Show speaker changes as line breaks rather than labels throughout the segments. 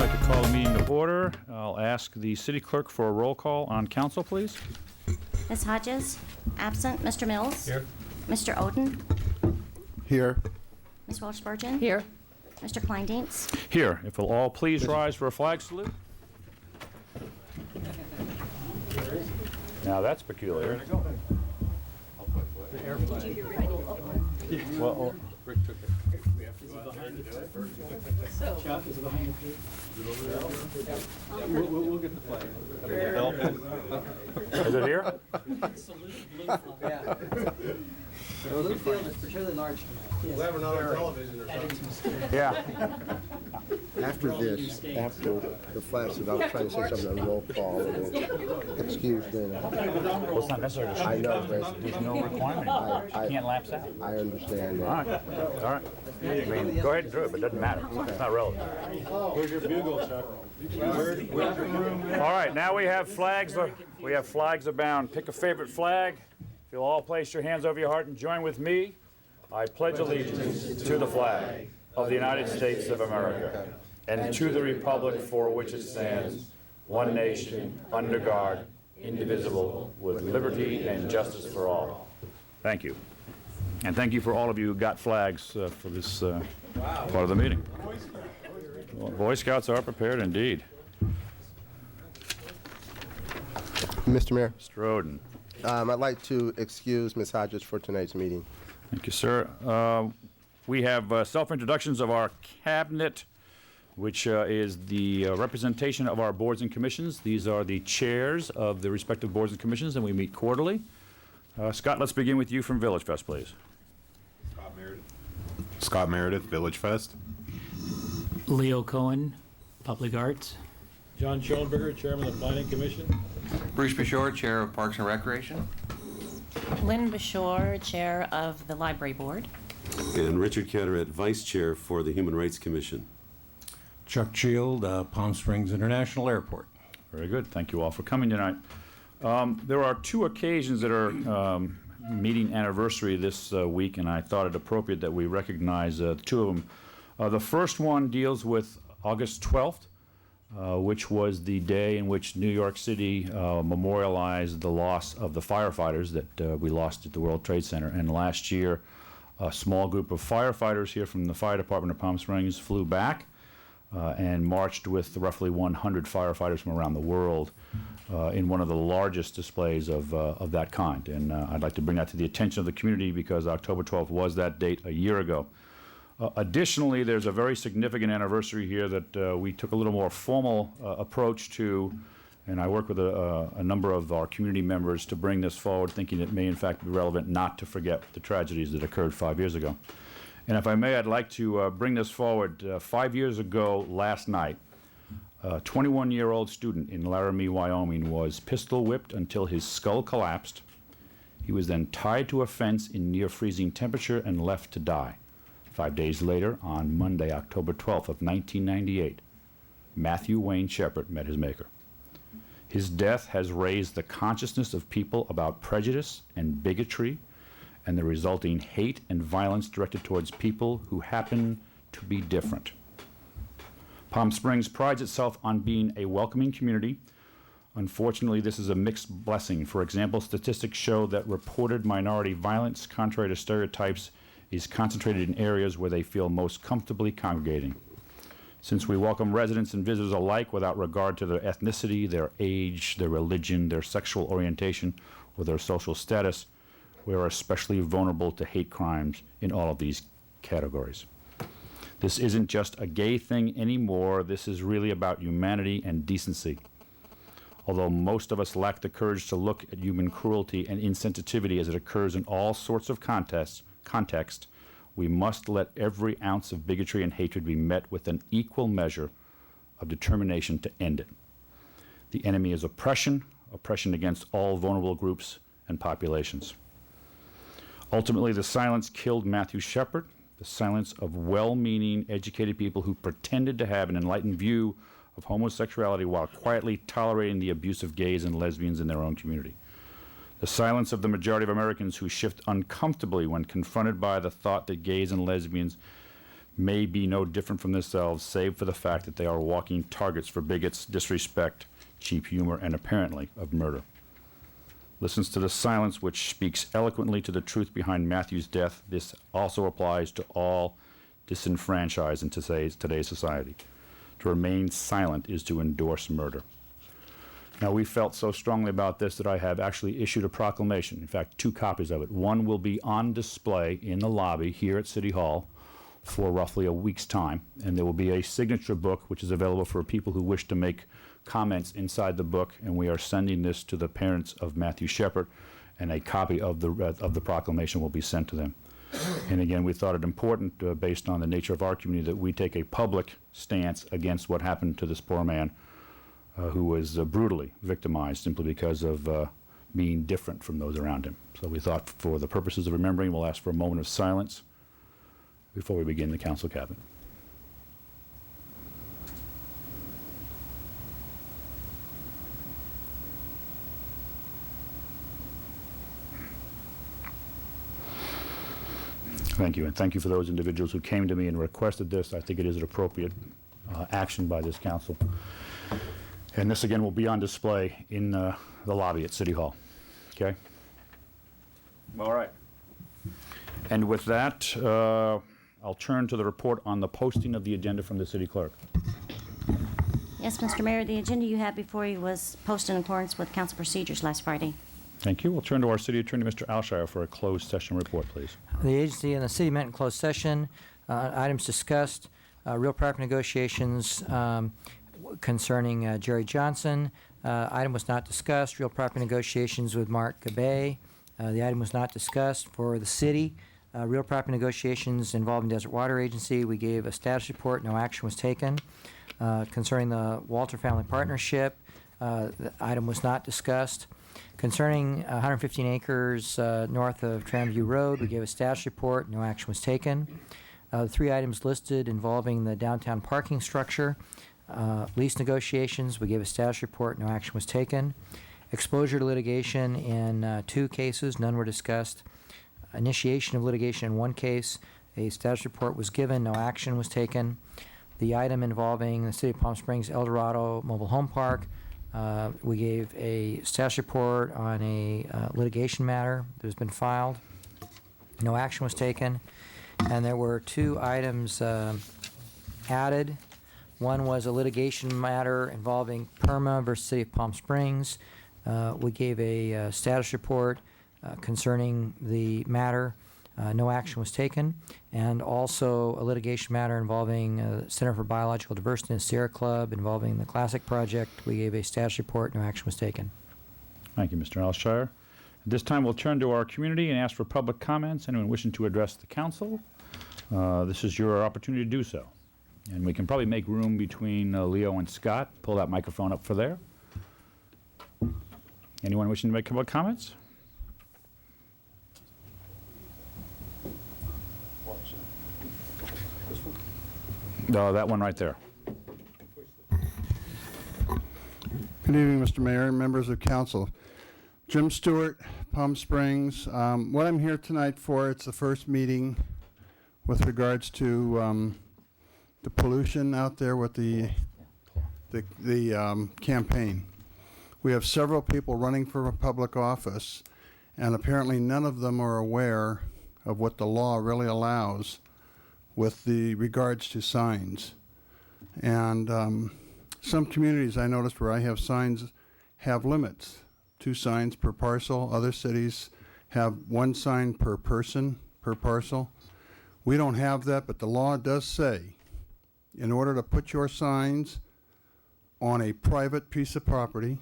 I'd like to call the meeting to order. I'll ask the city clerk for a roll call on council, please.
Ms. Hodges, absent. Mr. Mills?
Here.
Mr. Oden?
Here.
Ms. Welch Spurgeon?
Here.
Mr. Kleindienst?
Here. If we'll all please rise for a flag salute. Now that's peculiar. Well,
We'll get the flag.
is it here?
Blue field is particularly large tonight.
We'll have another television or something.
Yeah.
After this, after the flash, I was trying to say something on roll call. Excuse me.
Well, it's not necessary to
I know, but
There's no requirement. You can't lapse out.
I understand
All
that.
right. All right. I mean, go ahead and do it, but it doesn't matter. It's not relevant.
Where's your bugle, Chuck? Where's your room?
All right, now we have flags. We have flags abound. Pick a favorite flag. If you'll all place your hands over your heart and join with me, I pledge allegiance to the flag of the United States of America and to the republic for which it stands, one nation, under God, indivisible, with liberty and justice for all. Thank you. And thank you for all of you who got flags for this part of the meeting. Well, Boy Scouts are prepared indeed.
Mr. Mayor,
Mr. Oden.
I'd like to excuse Ms. Hodges for tonight's meeting.
Thank you, sir. We have self-introductions of our cabinet, which is the representation of our boards and commissions. These are the chairs of the respective boards and commissions, and we meet quarterly. Scott, let's begin with you from Village Fest, please.
Scott Meredith, Village Fest.
Leo Cohen, Public Arts.
John Schoenberger, Chairman of the Planning Commission.
Bruce Bashore, Chair of Parks and Recreation.
Lynn Bashore, Chair of the Library Board.
And Richard Cataract, Vice Chair for the Human Rights Commission.
Chuck Shield, Palm Springs International Airport.
Very good. Thank you all for coming tonight. There are two occasions that are meeting anniversary this week, and I thought it appropriate that we recognize two of them. The first one deals with August 12th, which was the day in which New York City memorialized the loss of the firefighters that we lost at the World Trade Center. And last year, a small group of firefighters here from the Fire Department of Palm Springs flew back and marched with roughly 100 firefighters from around the world in one of the largest displays of that kind. And I'd like to bring that to the attention of the community because October 12th was that date a year ago. Additionally, there's a very significant anniversary here that we took a little more formal approach to, and I work with a number of our community members to bring this forward, thinking it may in fact be relevant not to forget the tragedies that occurred 5 years ago. And if I may, I'd like to bring this forward. 5 years ago last night, a 21-year-old student in Laramie, Wyoming was pistol whipped until his skull collapsed. He was then tied to a fence in near freezing temperature and left to die. 5 days later, on Monday, October 12th of 1998, Matthew Wayne Shepard met his maker. His death has raised the consciousness of people about prejudice and bigotry and the resulting hate and violence directed towards people who happen to be different. Palm Springs prides itself on being a welcoming community. Unfortunately, this is a mixed blessing. For example, statistics show that reported minority violence, contrary to stereotypes, is concentrated in areas where they feel most comfortably congregating. Since we welcome residents and visitors alike without regard to their ethnicity, their age, their religion, their sexual orientation, or their social status, we are especially vulnerable to hate crimes in all of these categories. This isn't just a gay thing anymore. This is really about humanity and decency. Although most of us lack the courage to look at human cruelty and insensitivity as it occurs in all sorts of context, we must let every ounce of bigotry and hatred be met with an equal measure of determination to end it. The enemy is oppression against all vulnerable groups and populations. Ultimately, the silence killed Matthew Shepard, the silence of well-meaning, educated people who pretended to have an enlightened view of homosexuality while quietly tolerating the abuse of gays and lesbians in their own community. The silence of the majority of Americans who shift uncomfortably when confronted by the thought that gays and lesbians may be no different from themselves, save for the fact that they are walking targets for bigots, disrespect, cheap humor, and apparently of murder. Listens to the silence which speaks eloquently to the truth behind Matthew's death. This also applies to all disenfranchised in today's society. To remain silent is to endorse murder. Now, we felt so strongly about this that I have actually issued a proclamation, in fact, 2 copies of it. One will be on display in the lobby here at City Hall for roughly a week's time, and there will be a signature book which is available for people who wish to make comments inside the book, and we are sending this to the parents of Matthew Shepard, and a copy of the proclamation will be sent to them. And again, we thought it important, based on the nature of our community, that we take a public stance against what happened to this poor man who was brutally victimized simply because of being different from those around him. So we thought, for the purposes of remembering, we'll ask for a moment of silence before we begin the council cabinet. Thank you, and thank you for those individuals who came to me and requested this. I think it is an appropriate action by this council. And this, again, will be on display in the lobby at City Hall. Okay? All right. And with that, I'll turn to the report on the posting of the agenda from the city clerk.
Yes, Mr. Mayor, the agenda you have before you was posted in accordance with council procedures last Friday.
Thank you. We'll turn to our city attorney, Mr. Alshire, for a closed session report, please.
The agency and the city met in closed session. Items discussed, real property negotiations concerning Jerry Johnson. Item was not discussed. Real property negotiations with Mark Gabay. The item was not discussed. For the city, real property negotiations involving Desert Water Agency, we gave a status report. No action was taken. Concerning the Walter Family Partnership, the item was not discussed. Concerning 115 acres north of Tramview Road, we gave a status report. No action was taken. The 3 items listed involving the downtown parking structure, lease negotiations, we gave a status report. No action was taken. Exposure to litigation in 2 cases, none were discussed. Initiation of litigation in 1 case, a status report was given. No action was taken. The item involving the City of Palm Springs El Dorado Mobile Home Park, we gave a status report on a litigation matter that has been filed. No action was taken. And there were 2 items added. One was a litigation matter involving PERMA versus City of Palm Springs. We gave a status report concerning the matter. No action was taken. And also a litigation matter involving Center for Biological Diversity and Sierra Club involving the Classic Project. We gave a status report. No action was taken.
Thank you, Mr. Alshire. At this time, we'll turn to our community and ask for public comments. Anyone wishing to address the council, this is your opportunity to do so. And we can probably make room between Leo and Scott. Pull that microphone up for there. Anyone wishing to make public comments? No, that one right there.
Good evening, Mr. Mayor, members of council. Jim Stewart, Palm Springs. What I'm here tonight for, it's the first meeting with regards to the pollution out there with the campaign. We have several people running for a public office, and apparently none of them are aware of what the law really allows with the regards to signs. And some communities I noticed where I have signs have limits, 2 signs per parcel. Other cities have 1 sign per person, per parcel. We don't have that, but the law does say in order to put your signs on a private piece of property,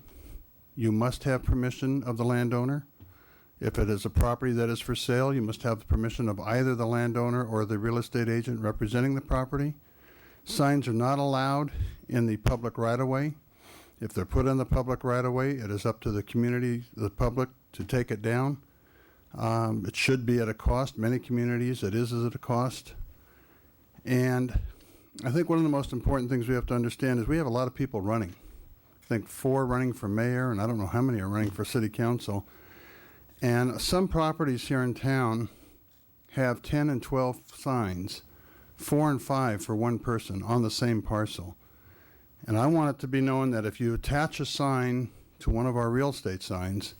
you must have permission of the landowner. If it is a property that is for sale, you must have the permission of either the landowner or the real estate agent representing the property. Signs are not allowed in the public right-of-way. If they're put in the public right-of-way, it is up to the community, the public, to take it down. It should be at a cost. Many communities, it is at a cost. And I think one of the most important things we have to understand is we have a lot of people running. I think 4 running for mayor, and I don't know how many are running for city council. And some properties here in town have 10 and 12 signs 4 and 5 for one person on the same parcel. And I want it to be known that if you attach a sign to one of our real estate signs,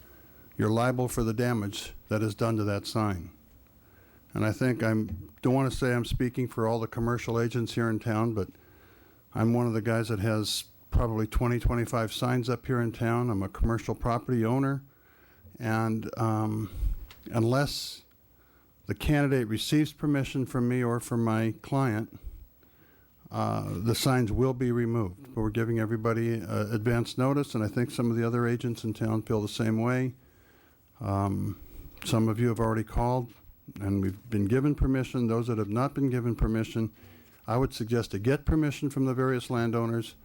you're liable for the damage that is done to that sign. And I think don't want to say I'm speaking for all the commercial agents here in town, but I'm one of the guys that has probably 20, 25 signs up here in town. I'm a commercial property owner. And unless the candidate receives permission from me or from my client, the signs will be removed. But we're giving everybody advance notice, and I think some of the other agents in town feel the same way. Some of you have already called, and we've been given permission. Those that have not been given permission, I would suggest to get permission from the various landowners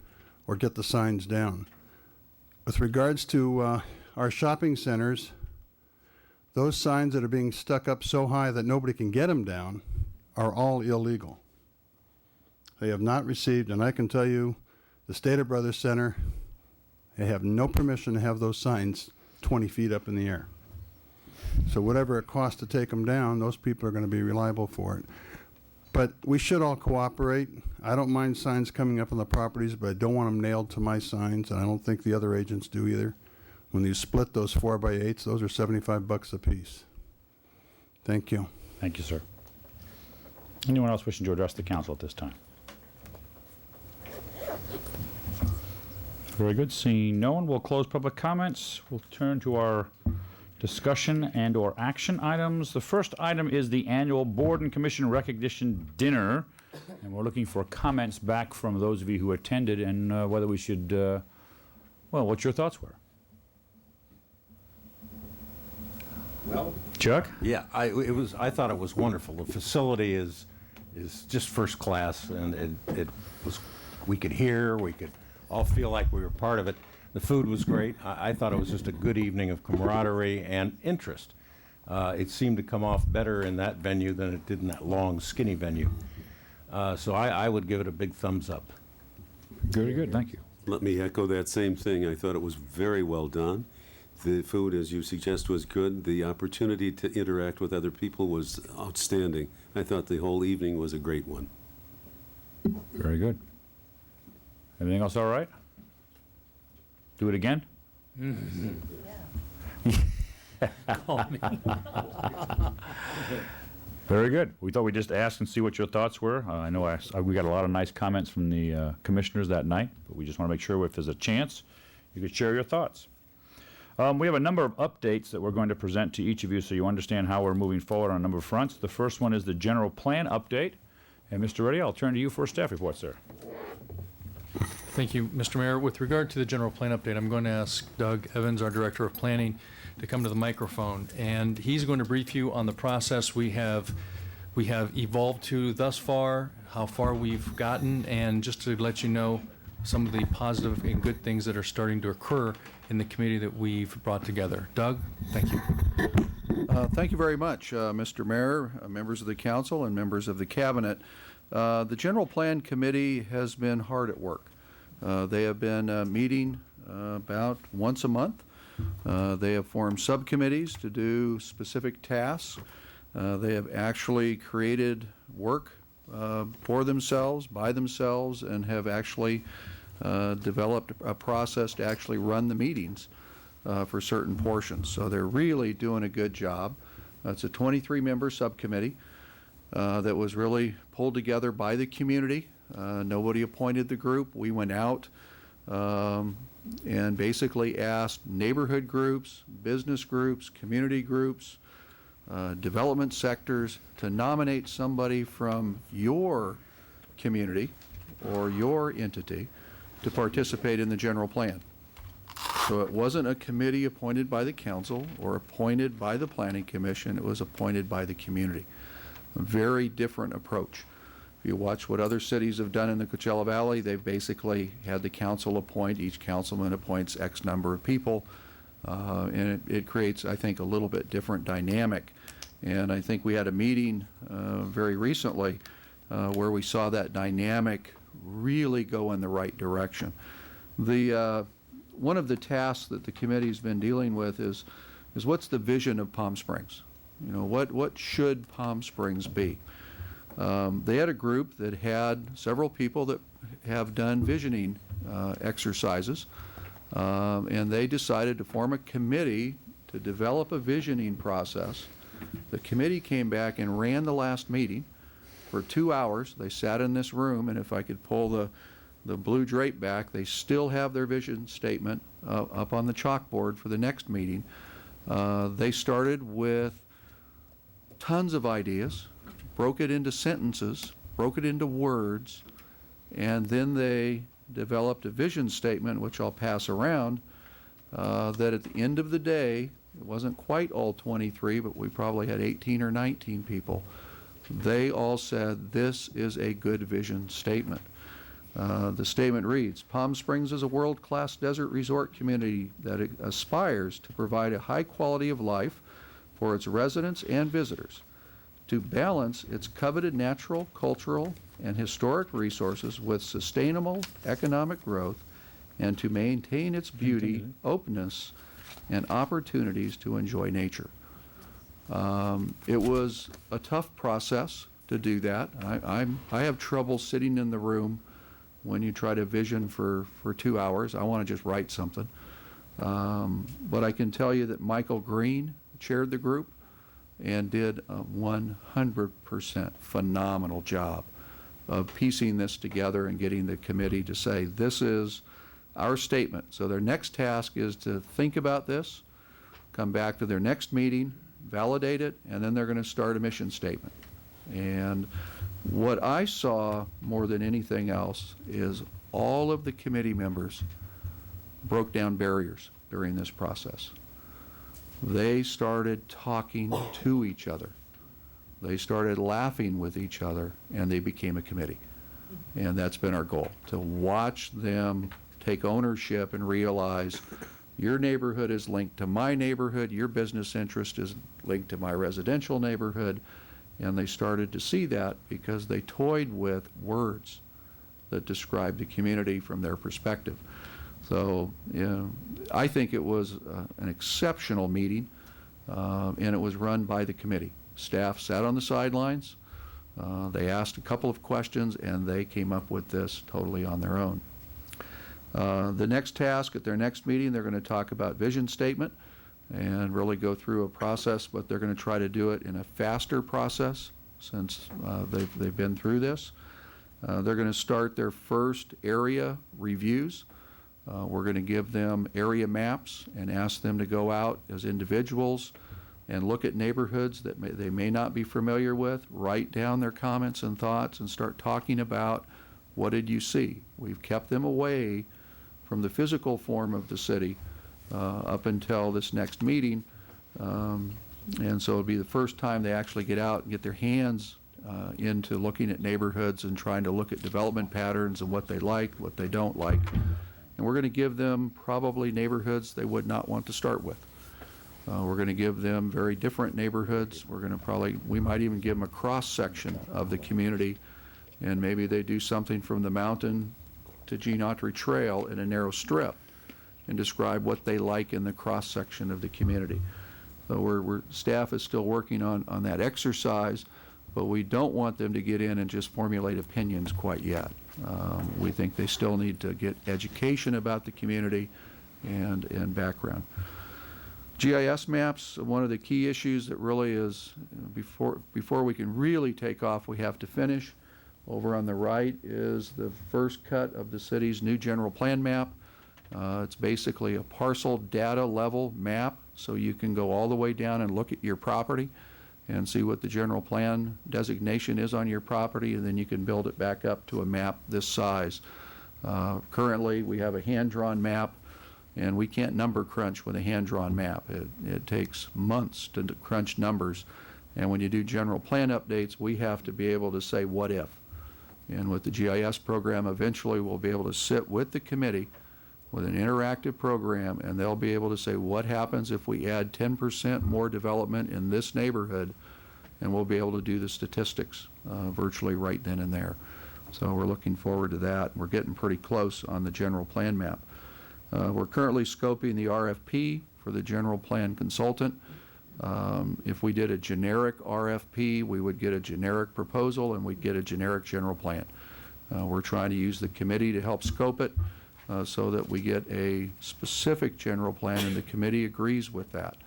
or get the signs down. With regards to our shopping centers, those signs that are being stuck up so high that nobody can get them down are all illegal. They have not received, and I can tell you, the Stater Brothers Center, they have no permission to have those signs 20 feet up in the air. So whatever it costs to take them down, those people are going to be reliable for it. But we should all cooperate. I don't mind signs coming up on the properties, but I don't want them nailed to my signs, and I don't think the other agents do either. When you split those 4x8s, those are $75 a piece. Thank you.
Thank you, sir. Anyone else wishing to address the council at this time? Very good. Seeing no one, we'll close public comments. We'll turn to our discussion and or action items. The first item is the annual Board and Commission Recognition Dinner. And we're looking for comments back from those of you who attended and whether we should, well, what your thoughts were.
Well,
Chuck?
yeah, I thought it was wonderful. The facility is just first class, and it was, we could hear, we could all feel like we were part of it. The food was great. I thought it was just a good evening of camaraderie and interest. It seemed to come off better in that venue than it did in that long, skinny venue. So I would give it a big thumbs up.
Very good. Thank you.
Let me echo that same thing. I thought it was very well done. The food, as you suggest, was good. The opportunity to interact with other people was outstanding. I thought the whole evening was a great one.
Very good. Everything else all right? Do it again?
Call me.
Very good. We thought we'd just ask and see what your thoughts were. I know we got a lot of nice comments from the commissioners that night, but we just want to make sure if there's a chance, you could share your thoughts. We have a number of updates that we're going to present to each of you so you understand how we're moving forward on a number of fronts. The first one is the general plan update. And Mr. Reddy, I'll turn to you for a staff report, sir.
Thank you, Mr. Mayor. With regard to the general plan update, I'm going to ask Doug Evans, our Director of Planning, to come to the microphone, and he's going to brief you on the process we have evolved to thus far, how far we've gotten, and just to let you know some of the positive and good things that are starting to occur in the committee that we've brought together. Doug, thank you.
Thank you very much, Mr. Mayor, members of the council, and members of the cabinet. The General Plan Committee has been hard at work. They have been meeting about once a month. They have formed subcommittees to do specific tasks. They have actually created work for themselves, by themselves, and have actually developed a process to actually run the meetings for certain portions. So they're really doing a good job. It's a 23-member subcommittee that was really pulled together by the community. Nobody appointed the group. We went out and basically asked neighborhood groups, business groups, community groups, development sectors to nominate somebody from your community or your entity to participate in the general plan. So it wasn't a committee appointed by the council or appointed by the planning commission. It was appointed by the community. A very different approach. If you watch what other cities have done in the Coachella Valley, they've basically had the council appoint. Each councilman appoints X number of people. And it creates, I think, a little bit different dynamic. And I think we had a meeting very recently where we saw that dynamic really go in the right direction. One of the tasks that the committee's been dealing with is what's the vision of Palm Springs? You know, what should Palm Springs be? They had a group that had several people that have done visioning exercises, and they decided to form a committee to develop a visioning process. The committee came back and ran the last meeting for 2 hours. They sat in this room, and if I could pull the blue drape back, they still have their vision statement up on the chalkboard for the next meeting. They started with tons of ideas, broke it into sentences, broke it into words, and then they developed a vision statement, which I'll pass around, that at the end of the day, it wasn't quite all 23, but we probably had 18 or 19 people. They all said, this is a good vision statement. The statement reads, Palm Springs is a world-class desert resort community that aspires to provide a high quality of life for its residents and visitors, to balance its coveted natural, cultural, and historic resources with sustainable economic growth, and to maintain its beauty, openness, and opportunities to enjoy nature. It was a tough process to do that. I have trouble sitting in the room when you try to vision for 2 hours. I want to just write something. But I can tell you that Michael Green chaired the group and did a 100% phenomenal job of piecing this together and getting the committee to say, this is our statement. So their next task is to think about this, come back to their next meeting, validate it, and then they're going to start a mission statement. And what I saw more than anything else is all of the committee members broke down barriers during this process. They started talking to each other. They started laughing with each other, and they became a committee. And that's been our goal, to watch them take ownership and realize your neighborhood is linked to my neighborhood, your business interest is linked to my residential neighborhood. And they started to see that because they toyed with words that described the community from their perspective. So, you know, I think it was an exceptional meeting, and it was run by the committee. Staff sat on the sidelines. They asked a couple of questions, and they came up with this totally on their own. The next task at their next meeting, they're going to talk about vision statement and really go through a process, but they're going to try to do it in a faster process since they've been through this. They're going to start their first area reviews. We're going to give them area maps and ask them to go out as individuals and look at neighborhoods that they may not be familiar with, write down their comments and thoughts, and start talking about what did you see. We've kept them away from the physical form of the city up until this next meeting, and so it'll be the first time they actually get out and get their hands into looking at neighborhoods and trying to look at development patterns and what they like, what they don't like. And we're going to give them probably neighborhoods they would not want to start with. We're going to give them very different neighborhoods. We're going to we might even give them a cross-section of the community, and maybe they do something from the mountain to Gene Autry Trail in a narrow strip and describe what they like in the cross-section of the community. So staff is still working on that exercise, but we don't want them to get in and just formulate opinions quite yet. We think they still need to get education about the community and background. GIS maps, one of the key issues that really is, before we can really take off, we have to finish. Over on the right is the first cut of the city's new general plan map. It's basically a parcel data level map, so you can go all the way down and look at your property and see what the general plan designation is on your property, and then you can build it back up to a map this size. Currently, we have a hand-drawn map, and we can't number crunch with a hand-drawn map. It takes months to crunch numbers, and when you do general plan updates, we have to be able to say what if. And with the GIS program, eventually we'll be able to sit with the committee with an interactive program, and they'll be able to say what happens if we add 10% more development in this neighborhood, and we'll be able to do the statistics virtually right then and there. So we're looking forward to that. We're getting pretty close on the general plan map. We're currently scoping the RFP for the general plan consultant. If we did a generic RFP, we would get a generic proposal and we'd get a generic general plan. We're trying to use the committee to help scope it so that we get a specific general plan, and the committee agrees with that.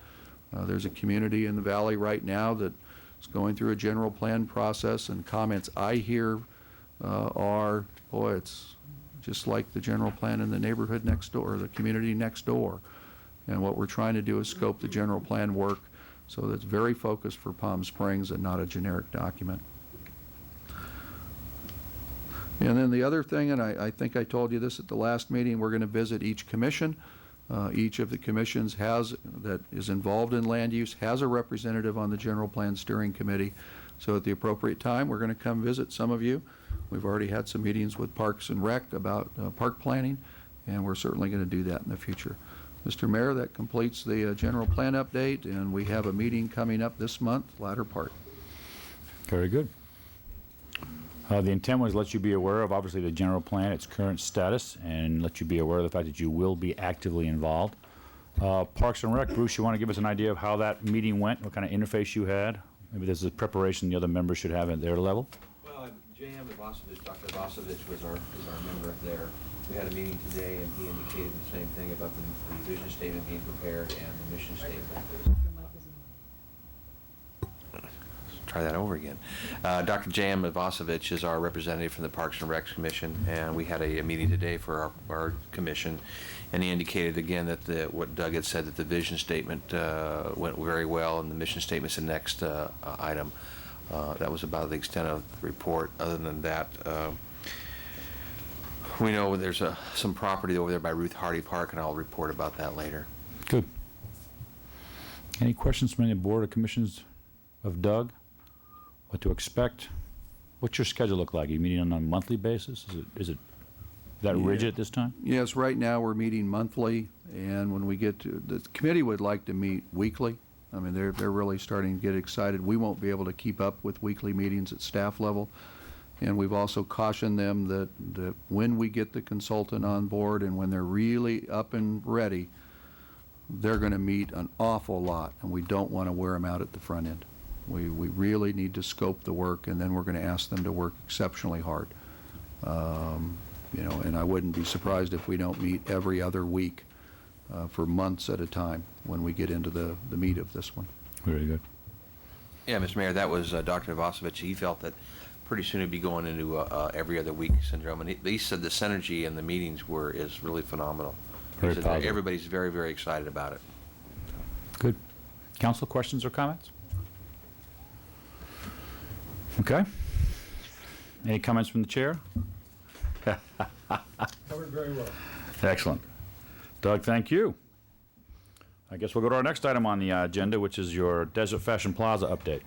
There's a community in the valley right now that is going through a general plan process, and comments I hear are, boy, it's just like the general plan in the neighborhood next door, the community next door. And what we're trying to do is scope the general plan work so that it's very focused for Palm Springs and not a generic document. And then the other thing, and I think I told you this at the last meeting, we're going to visit each commission. Each of the commissions that is involved in land use has a representative on the General Plan Steering Committee. So at the appropriate time, we're going to come visit some of you. We've already had some meetings with Parks and Rec about park planning, and we're certainly going to do that in the future. Mr. Mayor, that completes the general plan update, and we have a meeting coming up this month, latter part.
Very good. The intent was to let you be aware of, obviously, the general plan, its current status, and let you be aware of the fact that you will be actively involved. Parks and Rec, Bruce, you want to give us an idea of how that meeting went, what kind of interface you had? Maybe this is a preparation the other members should have at their level?
Well, J.M. Ivasovich, Dr. Ivasovich is our member there. We had a meeting today, and he indicated the same thing about the vision statement being prepared and the mission statement. Try that over again. Dr. J.M. Ivasovich is our representative from the Parks and Recs Commission, and we had a meeting today for our commission, and he indicated again that what Doug had said, that the vision statement went very well, and the mission statement's the next item. That was about the extent of the report. Other than that, we know there's some property over there by Ruth Hardy Park, and I'll report about that later.
Good. Any questions from any board or commissions of Doug? What to expect? What's your schedule look like? Are you meeting on a monthly basis? Is it that rigid at this time?
Yes, right now we're meeting monthly, and when we get to, the committee would like to meet weekly. I mean, they're really starting to get excited. We won't be able to keep up with weekly meetings at staff level, and we've also cautioned them that when we get the consultant on board and when they're really up and ready, they're going to meet an awful lot, and we don't want to wear them out at the front end. We really need to scope the work, and then we're going to ask them to work exceptionally hard. You know, and I wouldn't be surprised if we don't meet every other week for months at a time when we get into the meat of this one.
Very good.
Yeah, Mr. Mayor, that was Dr. Ivasovich. He felt that pretty soon it'd be going into every other week syndrome, and he said the synergy in the meetings is really phenomenal.
Very positive.
Everybody's very, very excited about it.
Good. Council, questions or comments? Okay. Any comments from the chair?
Covered very well.
Excellent. Doug, thank you. I guess we'll go to our next item on the agenda, which is your Desert Fashion Plaza update.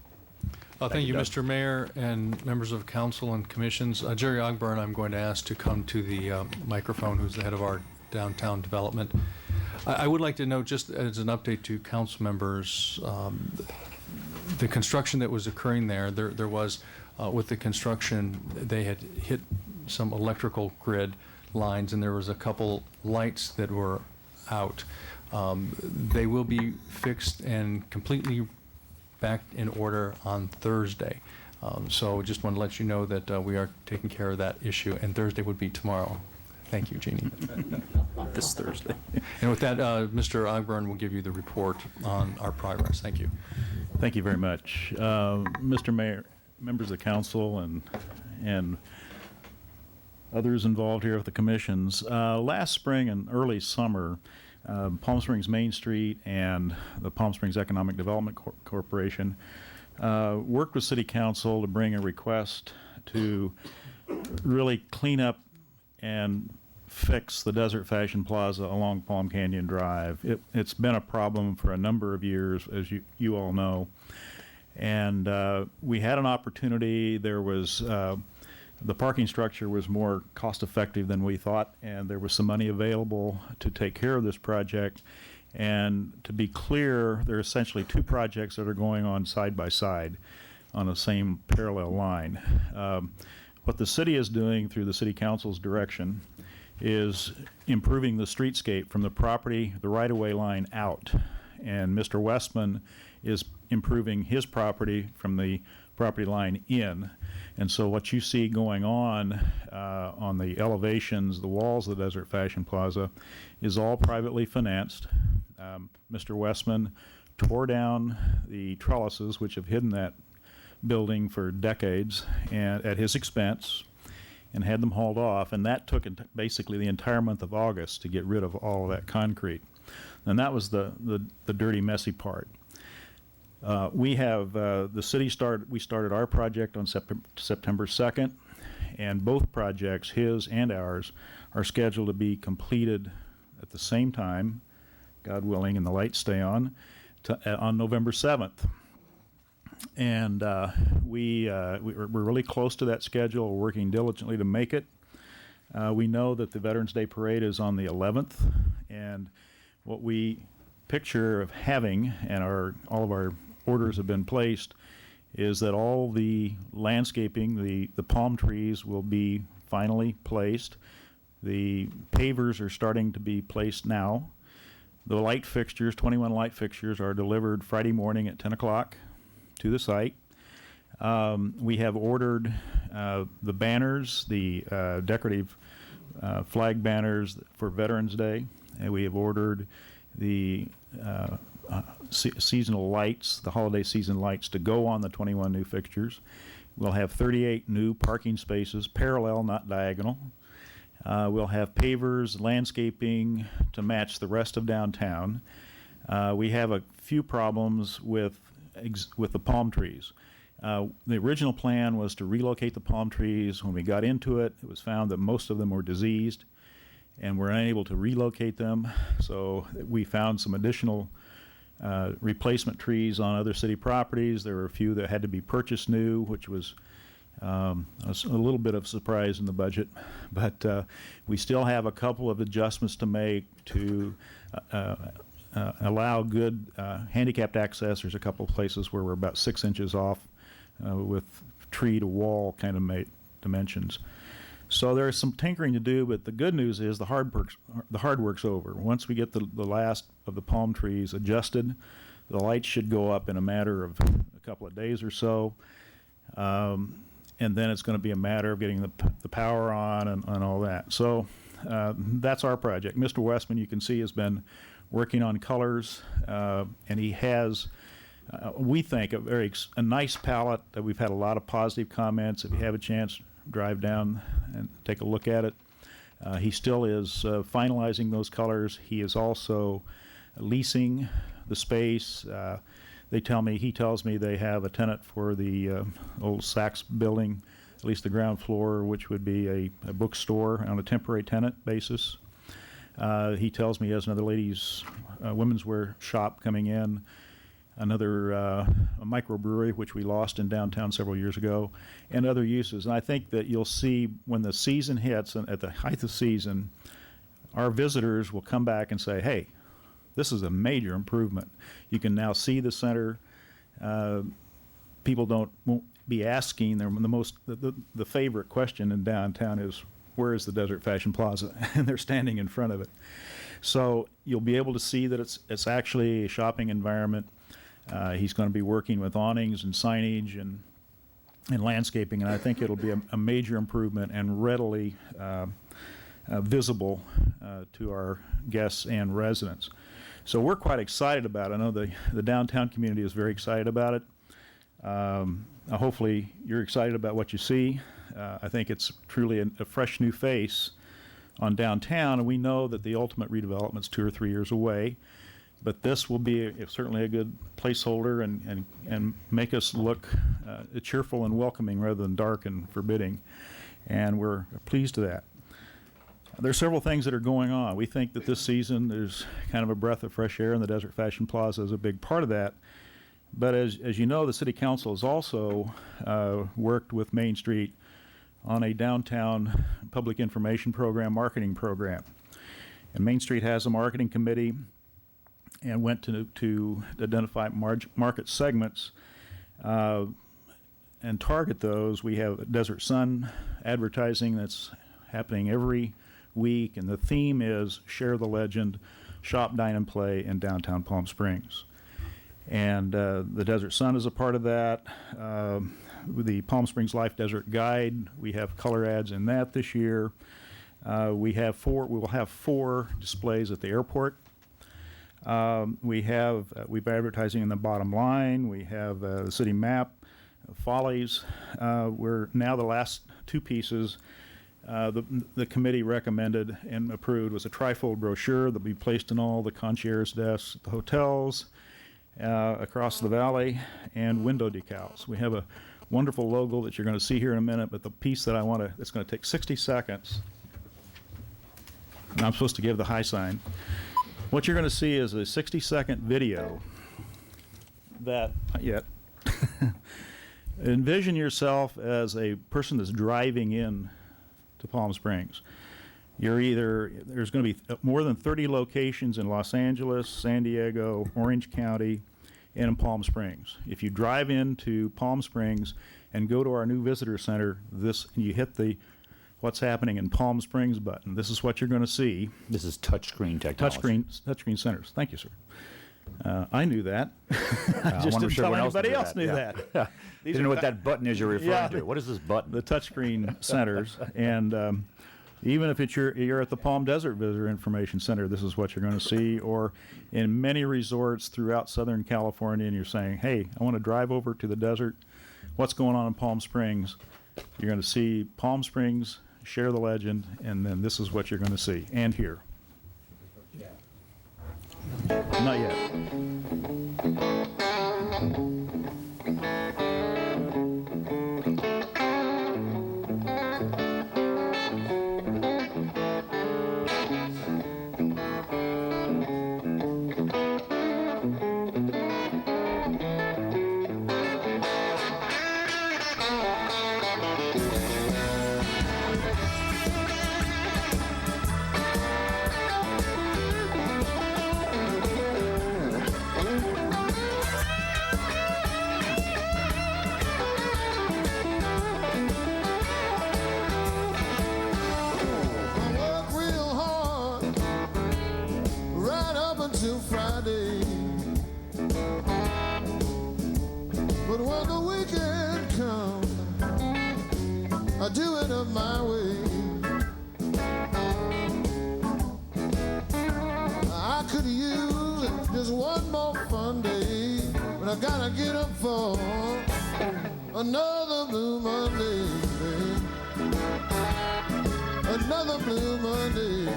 Thank you,
Doug.
Mr. Mayor and members of council and commissions. Jerry Ogburn, I'm going to ask to come to the microphone, who's the head of our downtown development. I would like to note, just as an update to council members, the construction that was occurring there was, with the construction, they had hit some electrical grid lines, and there was a couple lights that were out. They will be fixed and completely back in order on Thursday. So just want to let you know that we are taking care of that issue, and Thursday would be tomorrow. Thank you, Jeannie.
This Thursday.
And with that, Mr. Ogburn will give you the report on our progress. Thank you.
Thank you very much. Mr. Mayor, members of the council, and others involved here with the commissions. Last spring and early summer, Palm Springs Main Street and the Palm Springs Economic Development Corporation worked with City Council to bring a request to really clean up and fix the Desert Fashion Plaza along Palm Canyon Drive. It's been a problem for a number of years, as you all know. And we had an opportunity. There was the parking structure was more cost effective than we thought, and there was some money available to take care of this project. And to be clear, there are essentially two projects that are going on side by side on the same parallel line. What the city is doing through the City Council's direction is improving the streetscape from the property, the right-of-way line out. And Mr. Westman is improving his property from the property line in. And so what you see going on the elevations, the walls of the Desert Fashion Plaza, is all privately financed. Mr. Westman tore down the trellises, which have hidden that building for decades, and at his expense, and had them hauled off. And that took basically the entire month of August to get rid of all of that concrete. And that was the dirty, messy part. We have the city we started our project on September 2nd, and both projects, his and ours, are scheduled to be completed at the same time, God willing, and the lights stay on November 7th. And we're really close to that schedule. We're working diligently to make it. We know that the Veterans Day Parade is on the 11th, and what we picture of having, and all of our orders have been placed, is that all the landscaping, the palm trees will be finally placed. The pavers are starting to be placed now. The light fixtures, 21 light fixtures, are delivered Friday morning at 10 o'clock to the site. We have ordered the banners, the decorative flag banners for Veterans Day, and we have ordered the seasonal lights, the holiday season lights, to go on the 21 new fixtures. We'll have 38 new parking spaces, parallel, not diagonal. We'll have pavers, landscaping to match the rest of downtown. We have a few problems with the palm trees. The original plan was to relocate the palm trees. When we got into it, it was found that most of them were diseased, and we're unable to relocate them. So we found some additional replacement trees on other city properties. There were a few that had to be purchased new, which was a little bit of a surprise in the budget. But we still have a couple of adjustments to make to allow good handicapped access. There's a couple of places where we're about 6 inches off with tree to wall kind of dimensions. So there's some tinkering to do, but the good news is the hard work's over. Once we get the last of the palm trees adjusted, the lights should go up in a matter of a couple of days or so. And then it's going to be a matter of getting the power on and all that. So that's our project. Mr. Westman, you can see, has been working on colors, and he has, we think, a nice palette that we've had a lot of positive comments. If you have a chance, drive down and take a look at it. He still is finalizing those colors. He is also leasing the space. He tells me they have a tenant for the old Saks building, at least the ground floor, which would be a bookstore on a temporary tenant basis. He tells me he has another women's wear shop coming in, another a microbrewery, which we lost in downtown several years ago, and other uses. And I think that you'll see when the season hits, and at the height of season, our visitors will come back and say, hey, this is a major improvement. You can now see the center. People won't be asking. The favorite question in downtown is, where is the Desert Fashion Plaza? And they're standing in front of it. So you'll be able to see that it's actually a shopping environment. He's going to be working with awnings and signage and landscaping, and I think it'll be a major improvement and readily visible to our guests and residents. So we're quite excited about it. I know the downtown community is very excited about it. Hopefully you're excited about what you see. I think it's truly a fresh new face on downtown, and we know that the ultimate redevelopment's 2 or 3 years away. But this will be certainly a good placeholder and make us look cheerful and welcoming rather than dark and forbidding. And we're pleased to that. There's several things that are going on. We think that this season there's kind of a breath of fresh air, and the Desert Fashion Plaza is a big part of that. But as you know, the City Council has also worked with Main Street on a downtown public information program, marketing program. And Main Street has a marketing committee and went to identify market segments and target those. We have Desert Sun advertising that's happening every week, and the theme is Share the Legend, Shop, Dine, and Play in downtown Palm Springs. And the Desert Sun is a part of that. With the Palm Springs Life Desert Guide, we have color ads in that this year. We will have 4 displays at the airport. We've advertising in the bottom line. We have the city map, Follies. We're now the last 2 pieces. The committee recommended and approved was a trifold brochure that will be placed in all the concierge desks at the hotels across the valley, and window decals. We have a wonderful logo that you're going to see here in a minute, but the piece that it's going to take 60 seconds, and I'm supposed to give the high sign. What you're going to see is a 60-second video that, not yet, envision yourself as a person that's driving in to Palm Springs. There's going to be more than 30 locations in Los Angeles, San Diego, Orange County, and in Palm Springs. If you drive into Palm Springs and go to our new visitor center, and you hit the What's Happening in Palm Springs button, this is what you're going to see.
This is touchscreen technology.
Touchscreen centers. Thank you, sir. I knew that. I just didn't tell anybody else knew that.
Yeah. You didn't know what that button is you're referring to. What is this button?
The touchscreen centers, and even if you're at the Palm Desert Visitor Information Center, this is what you're going to see. Or in many resorts throughout Southern California, and you're saying, "Hey, I want to drive over to the desert. What's going on in Palm Springs?" You're going to see Palm Springs, Share the Legend, and then this is what you're going to see and hear. Not yet.
Friday, but when the weekend comes, I do it up my way. I could use just one more fun day, but I gotta get up for another Blue Monday, another Blue Monday.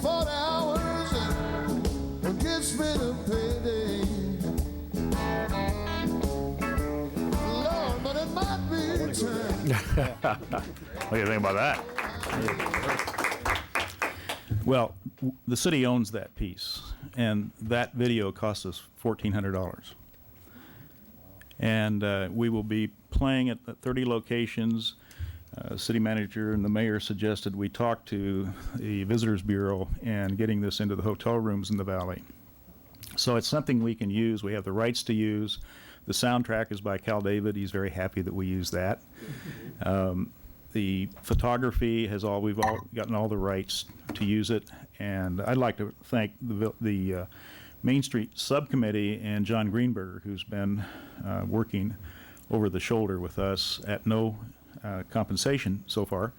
40 hours gets me to payday. Lord, but it might be time.
What do you think about that?
Well, the city owns that piece, and that video cost us $1,400. And we will be playing at 30 locations. City manager and the mayor suggested we talk to the Visitors Bureau and getting this into the hotel rooms in the valley. So it's something we can use. We have the rights to use. The soundtrack is by Cal David. He's very happy that we use that. The photography we've all gotten all the rights to use it. And I'd like to thank the Main Street Subcommittee and John Greenberger, who's been working over the shoulder with us at no compensation so far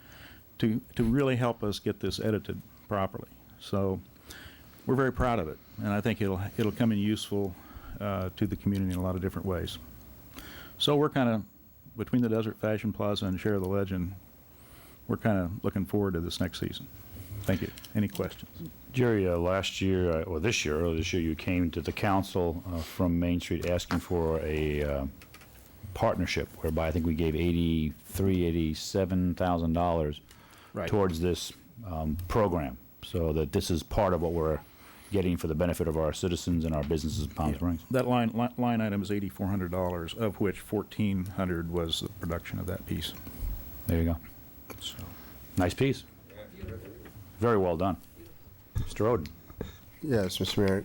to really help us get this edited properly. So we're very proud of it, and I think it'll come in useful to the community in a lot of different ways. So we're kind of, between the Desert Fashion Plaza and Share the Legend, we're kind of looking forward to this next season. Thank you. Any questions?
Jerry, earlier this year, you came to the council from Main Street asking for a partnership whereby I think we gave $87,000 towards this program, so that this is part of what we're getting for the benefit of our citizens and our businesses in Palm Springs.
That line item is $8,400, of which $1,400 was the production of that piece.
There you go. So, nice piece. Very well done. Mr. Oden.
Yes, Mr. Mayor.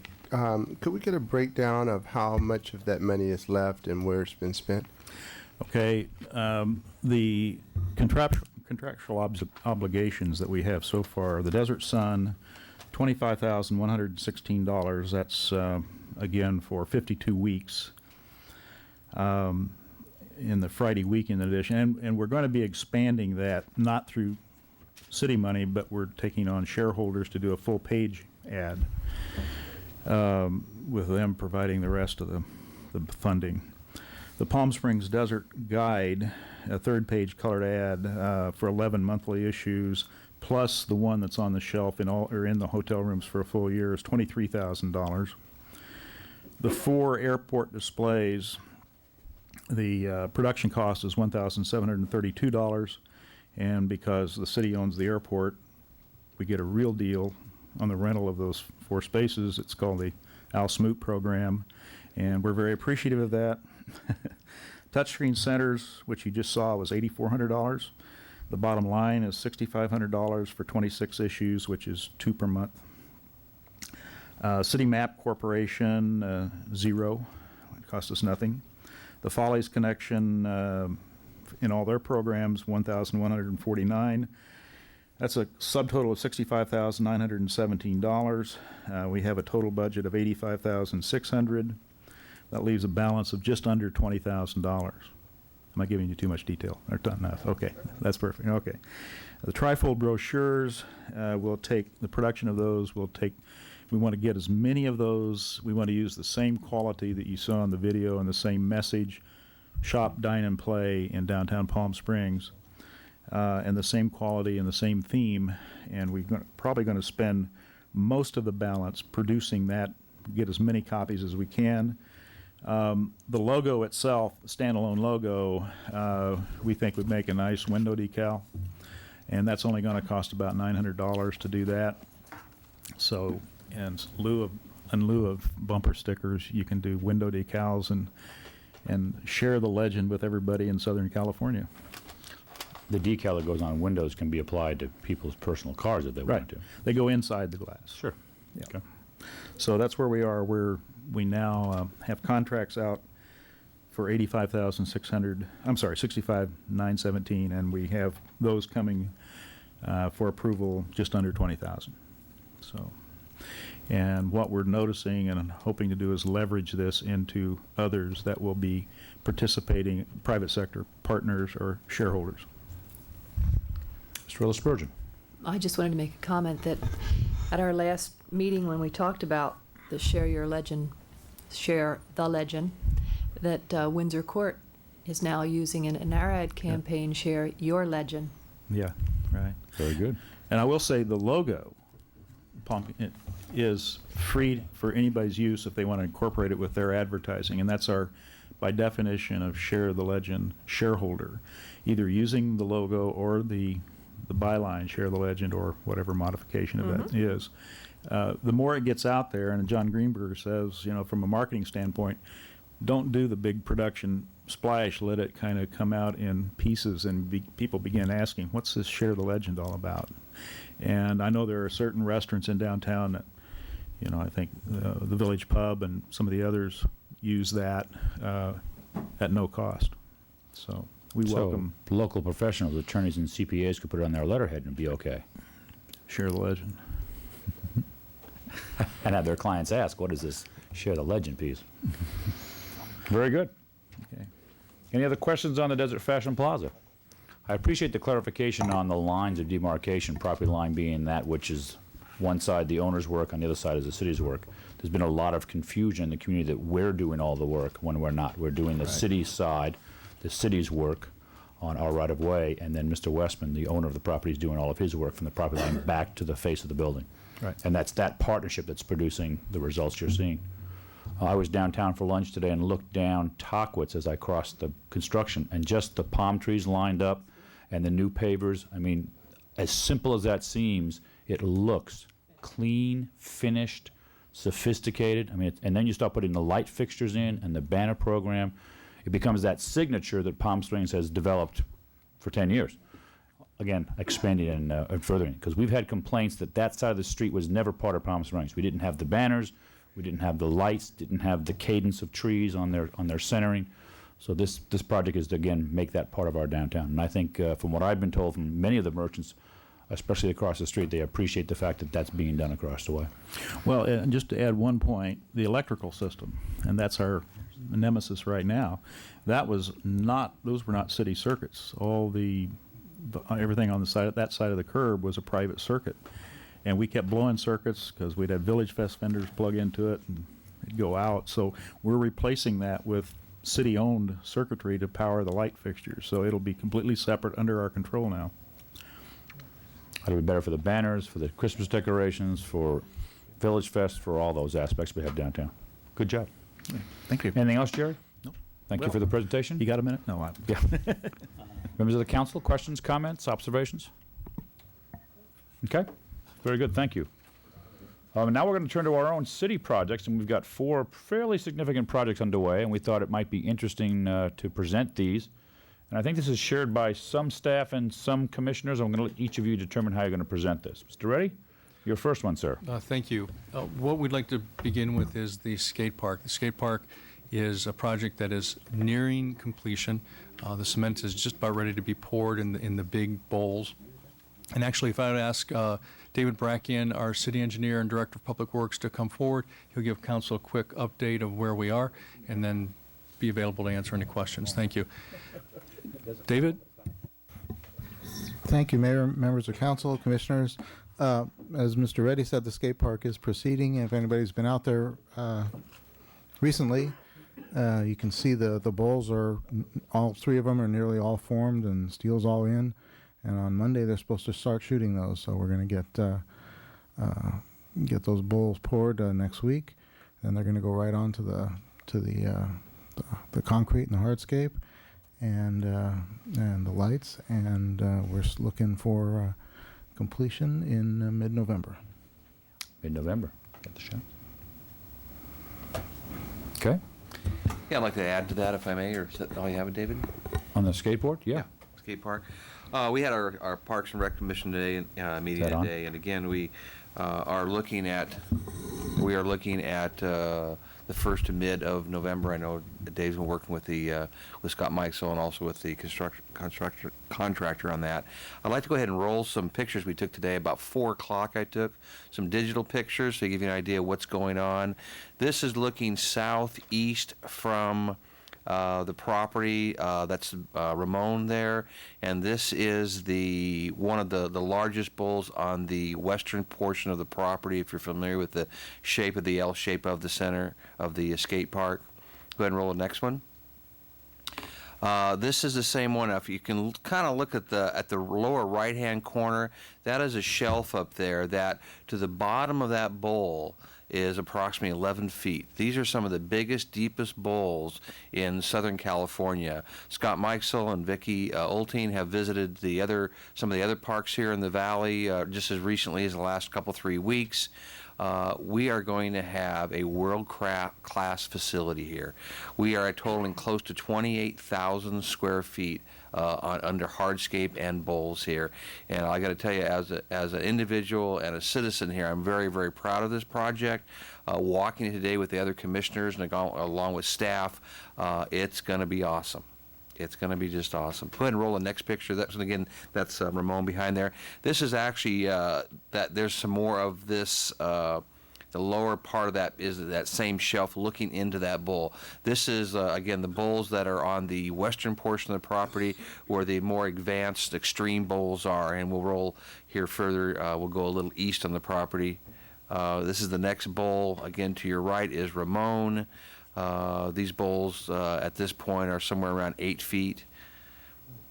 Could we get a breakdown of how much of that money is left and where it's been spent?
Okay. The contractual obligations that we have so far, the Desert Sun, $25,116. That's, again, for 52 weeks in the Friday weekend edition. And we're going to be expanding that, not through city money, but we're taking on shareholders to do a full page ad with them providing the rest of the funding. The Palm Springs Desert Guide, a third-page colored ad for 11 monthly issues, plus the one that's on the shelf in the hotel rooms for a full year, is $23,000. The 4 airport displays, the production cost is $1,732, and because the city owns the airport, we get a real deal on the rental of those 4 spaces. It's called the Al Smoot program, and we're very appreciative of that. Touchscreen centers, which you just saw, was $8,400. The bottom line is $6,500 for 26 issues, which is 2 per month. City Map Corporation, 0. It cost us nothing. The Follies Connection, in all their programs, $1,149. That's a subtotal of $65,917. We have a total budget of $85,600. That leaves a balance of just under $20,000. Am I giving you too much detail? Or not enough? Okay, that's perfect. Okay. The trifold brochures, we'll take the production of those. We want to get as many of those. We want to use the same quality that you saw in the video and the same message, shop, dine, and play in downtown Palm Springs, and the same quality and the same theme. And we're probably going to spend most of the balance producing that, get as many copies as we can. The logo itself, the standalone logo, we think would make a nice window decal, and that's only going to cost about $900 to do that. So, in lieu of bumper stickers, you can do window decals and share the legend with everybody in Southern California.
The decal that goes on windows can be applied to people's personal cars if they want to.
They go inside the glass.
Sure.
Yeah. Okay. So that's where we are. We now have contracts out for $65,917, and we have those coming for approval just under $20,000. So, and what we're noticing and hoping to do is leverage this into others that will be participating, private sector partners or shareholders.
Mr. Willis Spurgeon.
I just wanted to make a comment that at our last meeting when we talked about the Share Your Legend, Share the Legend, that Windsor Court is now using in our ad campaign, Share Your Legend.
Yeah, right.
Very good.
And I will say the logo it is free for anybody's use if they want to incorporate it with their advertising, and that's our, by definition, of Share the Legend shareholder, either using the logo or the byline, Share the Legend, or whatever modification of that is. The more it gets out there, and John Greenberg says, from a marketing standpoint, don't do the big production splash. Let it kind of come out in pieces, and people begin asking, what's this Share the Legend all about? And I know there are certain restaurants in downtown that, I think the Village Pub and some of the others use that at no cost. So we welcome.
Local professionals, attorneys, and CPAs could put it on their letterhead and be okay.
Share the Legend.
And have their clients ask, what is this Share the Legend piece? Very good. Okay. Any other questions on the Desert Fashion Plaza? I appreciate the clarification on the lines of demarcation, property line being that which is one side the owner's work, on the other side is the city's work. There's been a lot of confusion in the community that we're doing all the work when we're not. We're doing the city's side, the city's work on our right-of-way, and then Mr. Westman, the owner of the property, is doing all of his work from the property line back to the face of the building.
Right.
And that's that partnership that's producing the results you're seeing. I was downtown for lunch today and looked down Tockwitz as I crossed the construction, and just the palm trees lined up and the new pavers. I mean, as simple as that seems, it looks clean, finished, sophisticated. I mean, and then you start putting the light fixtures in and the banner program. It becomes that signature that Palm Springs has developed for 10 years. Again, expanding and furthering, because we've had complaints that that side of the street was never part of Palm Springs. We didn't have the banners, we didn't have the lights, didn't have the cadence of trees on their centering. So this project is to, again, make that part of our downtown. And I think from what I've been told from many of the merchants, especially across the street, they appreciate the fact that that's being done across the way.
Well, and just to add one point, the electrical system, and that's our nemesis right now, those were not city circuits. All everything on that side of the curb was a private circuit. And we kept blowing circuits because we'd have Village Fest vendors plug into it and it'd go out. So we're replacing that with city-owned circuitry to power the light fixtures. So it'll be completely separate under our control now.
It'll be better for the banners, for the Christmas decorations, for Village Fest, for all those aspects we have downtown. Good job.
Thank you.
Anything else, Jerry?
No.
Thank you for the presentation.
You got a minute? No.
Yeah. Members of the council, questions, comments, observations? Okay. Very good. Thank you. Now we're going to turn to our own city projects, and we've got 4 fairly significant projects underway, and we thought it might be interesting to present these. And I think this is shared by some staff and some commissioners. I'm going to let each of you determine how you're going to present this. Mr. Reddy, your first one, sir.
Thank you. What we'd like to begin with is the skate park. The skate park is a project that is nearing completion. The cement is just about ready to be poured in the big bowls. And actually, if I would ask David Brackian, our city engineer and director of public works, to come forward, he'll give council a quick update of where we are and then be available to answer any questions. Thank you. David?
Thank you, Mayor, members of council, commissioners. As Mr. Reddy said, the skate park is proceeding. If anybody's been out there recently, you can see the bowls are, all 3 of them are nearly all formed and steel's all in. And on Monday, they're supposed to start shooting those. So we're going to get those bowls poured next week. And they're going to go right on to the concrete and the hardscape and the lights. And we're looking for completion in mid-November.
Mid-November. Get the shot. Okay.
Yeah, I'd like to add to that, if I may, or is that all you have, David?
On the skateboard? Yeah.
Skate park. We had our Parks and Rec Commission today, meeting today, and again, we are looking at the first to mid of November. I know Dave's been working with with Scott Meixel and also with the contractor on that. I'd like to go ahead and roll some pictures we took today. About 4 o'clock, I took some digital pictures to give you an idea of what's going on. This is looking southeast from the property, that's Ramon there, and this is one of the largest bowls on the western portion of the property, if you're familiar with the shape of the L shape of the center of the skate park. Go ahead and roll the next one. This is the same one. If you can kind of look at the lower right-hand corner, that is a shelf up there that to the bottom of that bowl is approximately 11 feet. These are some of the biggest, deepest bowls in Southern California. Scott Meixel and Vicki Olteen have visited some of the other parks here in the valley just as recently as the last 3 weeks. We are going to have a world-class facility here. We are totaling close to 28,000 square feet under hardscape and bowls here. And I got to tell you, as an individual and a citizen here, I'm very, very proud of this project. Walking today with the other commissioners and along with staff, it's going to be awesome. It's going to be just awesome. Go ahead and roll the next picture. That's Ramon behind there. This is actually there's some more of this. The lower part of that is that same shelf looking into that bowl. This is, again, the bowls that are on the western portion of the property where the more advanced extreme bowls are. And we'll roll here further. We'll go a little east on the property. This is the next bowl. Again, to your right is Ramon. These bowls at this point are somewhere around 8 feet.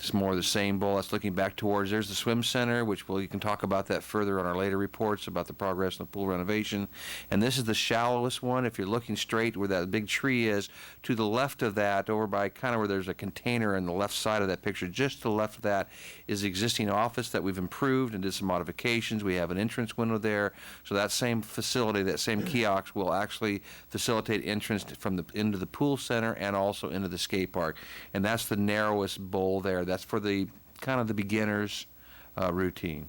It's more of the same bowl. That's looking back towards, there's the swim center, which you can talk about that further on our later reports about the progress in the pool renovation. And this is the shallowest one. If you're looking straight where that big tree is, to the left of that, over by kind of where there's a container on the left side of that picture, just to the left of that is the existing office that we've improved and did some modifications. We have an entrance window there. So that same facility, that same kiosk will actually facilitate entrance into the pool center and also into the skate park. And that's the narrowest bowl there. That's for the kind of the beginner's routine.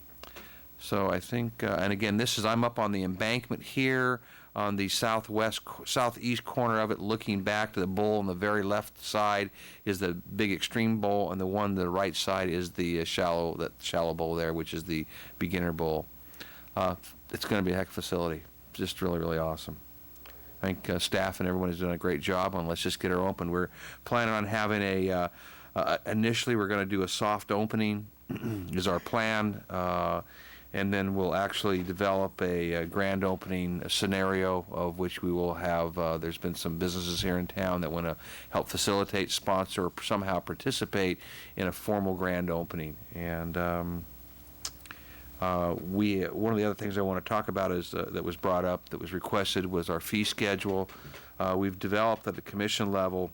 So I think, and again, I'm up on the embankment here. on the southeast corner of it, looking back to the bowl on the very left side is the big extreme bowl, and the one on the right side is the shallow bowl there, which is the beginner bowl. It's going to be a heck of a facility. Just really, really awesome. I think staff and everyone has done a great job on let's just get her open. We're planning on having initially we're going to do a soft opening is our plan, and then we'll actually develop a grand opening scenario of which we will have, there's been some businesses here in town that want to help facilitate, sponsor, or somehow participate in a formal grand opening. And one of the other things I want to talk about is that was brought up, that was requested, was our fee schedule. We've developed at the commission level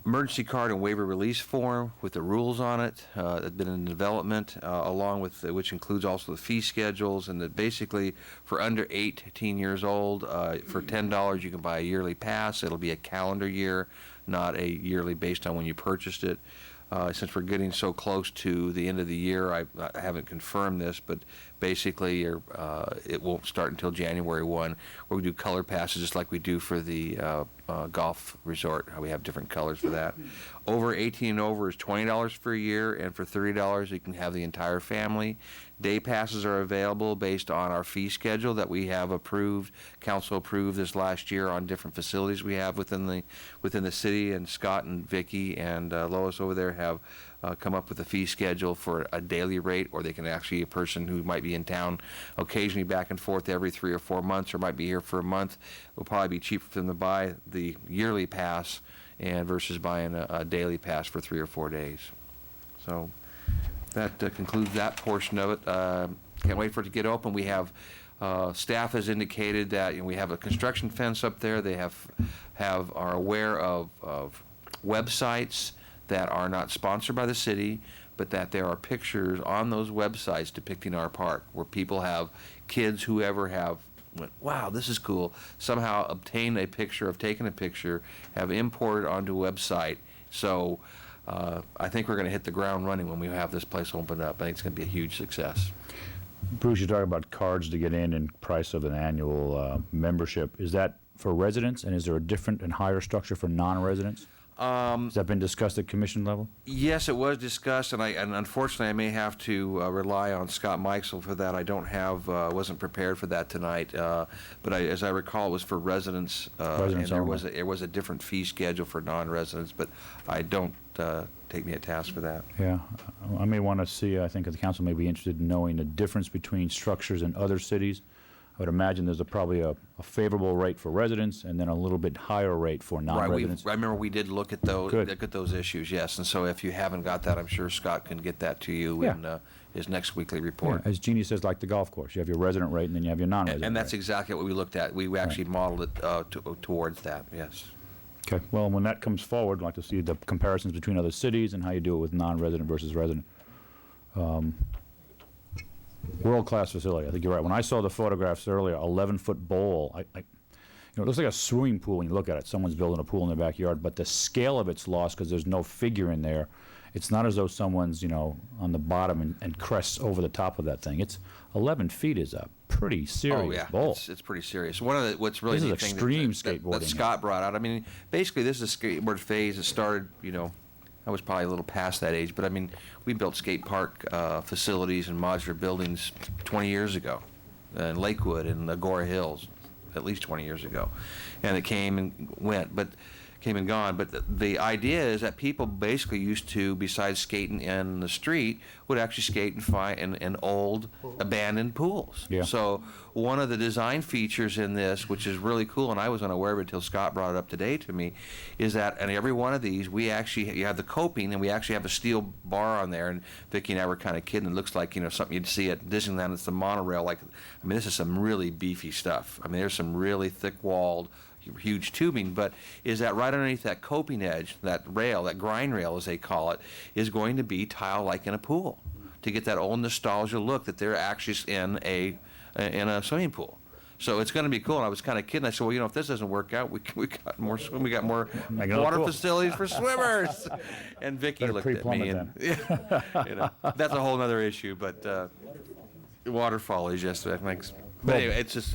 emergency card and waiver release form with the rules on it that's been in development, along with which includes also the fee schedules, and that basically for under 18 years old, for $10 you can buy a yearly pass. It'll be a calendar year, not a yearly based on when you purchased it. Since we're getting so close to the end of the year, I haven't confirmed this, but basically it won't start until January 1, where we do color passes just like we do for the golf resort, how we have different colors for that. Over 18 and over is $20 for a year, and for $30 you can have the entire family. Day passes are available based on our fee schedule that we have approved, council approved this last year on different facilities we have within the city, and Scott and Vicki and Lois over there have come up with a fee schedule for a daily rate, or they can actually, a person who might be in town occasionally back and forth every 3 or 4 months, or might be here for a month, will probably be cheaper for them to buy the yearly pass and versus buying a daily pass for 3 or 4 days. So that concludes that portion of it. Can't wait for it to get open. We have staff has indicated that we have a construction fence up there. They are aware of websites that are not sponsored by the city, but that there are pictures on those websites depicting our park, where people have, kids, whoever have went, wow, this is cool, somehow obtained a picture, have taken a picture, have imported onto a website. So I think we're going to hit the ground running when we have this place opened up. I think it's going to be a huge success.
Bruce, you talk about cards to get in and price of an annual membership. Is that for residents, and is there a different and higher structure for non-residents? Has that been discussed at commission level?
Yes, it was discussed, and unfortunately I may have to rely on Scott Mikesell for that. I don't have, wasn't prepared for that tonight, but as I recall, it was for residents, and there was a different fee schedule for non-residents, but I don't take me a task for that.
Yeah, I may want to see, I think the council may be interested in knowing the difference between structures in other cities. I would imagine there's probably a favorable rate for residents and then a little bit higher rate for non-residents.
Right, I remember we did look at those issues, yes. And so if you haven't got that, I'm sure Scott can get that to you in his next weekly report.
Yeah, as Jeannie says, like the golf course, you have your resident rate and then you have your non-resident
And that's
rate.
exactly what we looked at. We actually modeled it towards that, yes.
Okay, well, when that comes forward, I'd like to see the comparisons between other cities and how you do it with non-resident versus resident. World-class facility. I think you're right. When I saw the photographs earlier, 11-foot bowl, it looks like a swimming pool when you look at it. Someone's building a pool in their backyard, but the scale of it's lost because there's no figure in there. It's not as though someone's, on the bottom and crests over the top of that thing. It's 11 feet is a pretty serious bowl.
It's pretty serious. One of what's really
this
neat
is
thing
extreme
that
skateboarding.
Scott brought out. I mean, basically this is a skateboard phase that started, I was probably a little past that age, but I mean, we built skate park facilities and modular buildings 20 years ago in Lakewood and Agora Hills, at least 20 years ago. And it came and gone. But the idea is that people basically used to, besides skating in the street, would actually skate and find in old abandoned pools.
Yeah.
So one of the design features in this, which is really cool, and I was unaware of it until Scott brought it up today to me, is that in every one of these, you have the coping, and we actually have a steel bar on there. And Vicki and I were kind of kidding. It looks like something you'd see at Disneyland. It's the monorail. This is some really beefy stuff. I mean, there's some really thick-walled, huge tubing, but is that right underneath that coping edge, that rail, that grind rail as they call it, is going to be tile like in a pool to get that old nostalgia look that they're actually in a swimming pool. So it's going to be cool. And I was kind of kidding. I said, well, if this doesn't work out, we got more swim. We got more
Make it all
water
cool.
facilities for swimmers. And Vicky
Better
looked at
pre-plumb
me,
it
and that's a whole other issue. But waterfall is just that makes. But anyway, it's.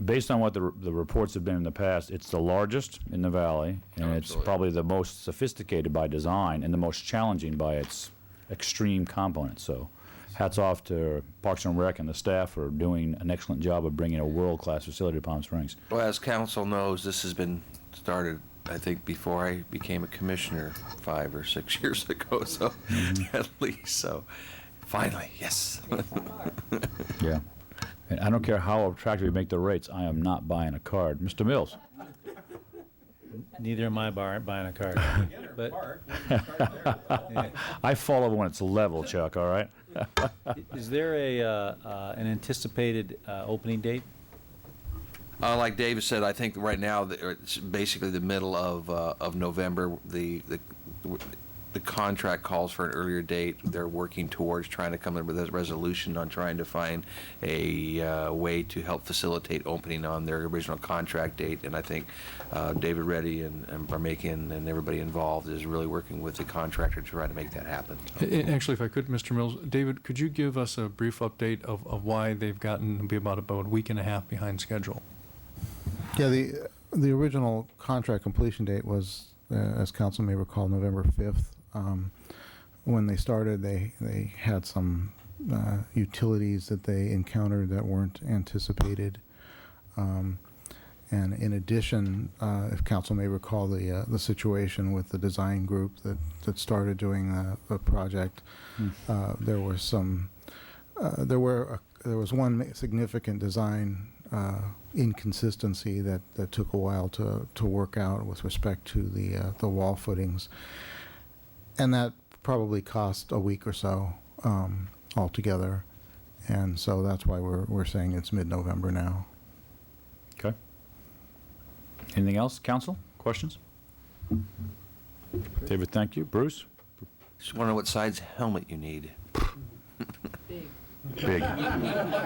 Based on what the reports have been in the past, it's the largest in the valley, and it's probably the most sophisticated by design and the most challenging by its extreme components. So hats off to Parks and Rec and the staff for doing an excellent job of bringing a world-class facility to Palm Springs.
Well, as council knows, this has been started, I think, before I became a commissioner 5 or 6 years ago, so at least. So finally, yes.
Yeah. And I don't care how attractive you make the rates, I am not buying a card. Mr. Mills?
Neither am I buying a card. But
I fall over when it's level, Chuck, all right?
is there an anticipated opening date?
Like David said, I think right now it's basically the middle of November. The contract calls for an earlier date. They're working towards trying to come up with a resolution on trying to find a way to help facilitate opening on their original contract date. And I think David Reddy and Barmakian and everybody involved is really working with the contractor to try to make that happen.
Actually, if I could, Mr. Mills, David, could you give us a brief update of why they've gotten to be about a week and a half behind schedule?
Yeah, the original contract completion date was, as council may recall, November 5th. When they started, they had some utilities that they encountered that weren't anticipated. And in addition, if council may recall, the situation with the design group that started doing the project, there was one significant design inconsistency that took a while to work out with respect to the wall footings. And that probably cost a week or so altogether. And so that's why we're saying it's mid-November now.
Okay. Anything else, council? Questions? David, thank you. Bruce?
Just want to know what size helmet you need.
Big.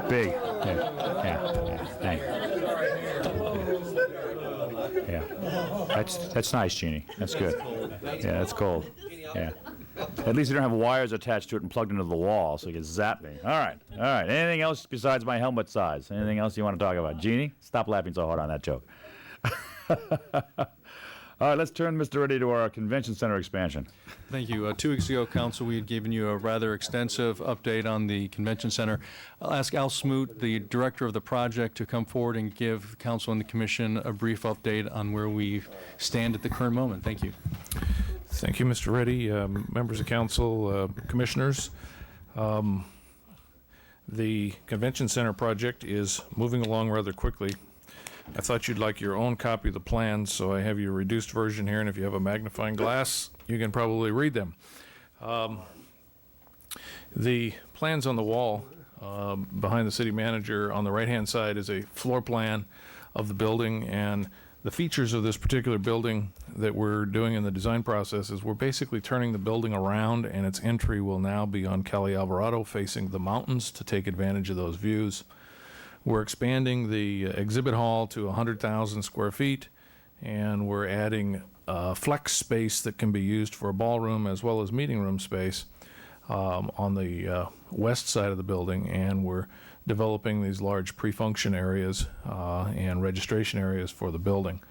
Big. Yeah. That's nice, Jeannie. That's good. Yeah, that's cold. Yeah. At least you don't have wires attached to it and plugged into the wall, so you can zap me. All right. Anything else besides my helmet size? Anything else you want to talk about? Jeannie, stop laughing so hard on that joke. All right, let's turn, Mr. Reddy, to our convention center expansion.
Thank you. 2 weeks ago, Council, we had given you a rather extensive update on the Convention Center. I'll ask Al Smoot, the director of the project, to come forward and give Council and the Commission a brief update on where we stand at the current moment. Thank you.
Thank you, Mr. Reddy, members of Council, Commissioners. The Convention Center project is moving along rather quickly. I thought you'd like your own copy of the plans, so I have your reduced version here, and if you have a magnifying glass, you can probably read them. The plans on the wall behind the city manager on the right-hand side is a floor plan of the building, and the features of this particular building that we're doing in the design process is we're basically turning the building around, and its entry will now be on Calle Alvarado facing the mountains to take advantage of those views. We're expanding the exhibit hall to 100,000 square feet, and we're adding flex space that can be used for a ballroom as well as meeting room space on the west side of the building, and we're developing these large pre-function areas and registration areas for the building.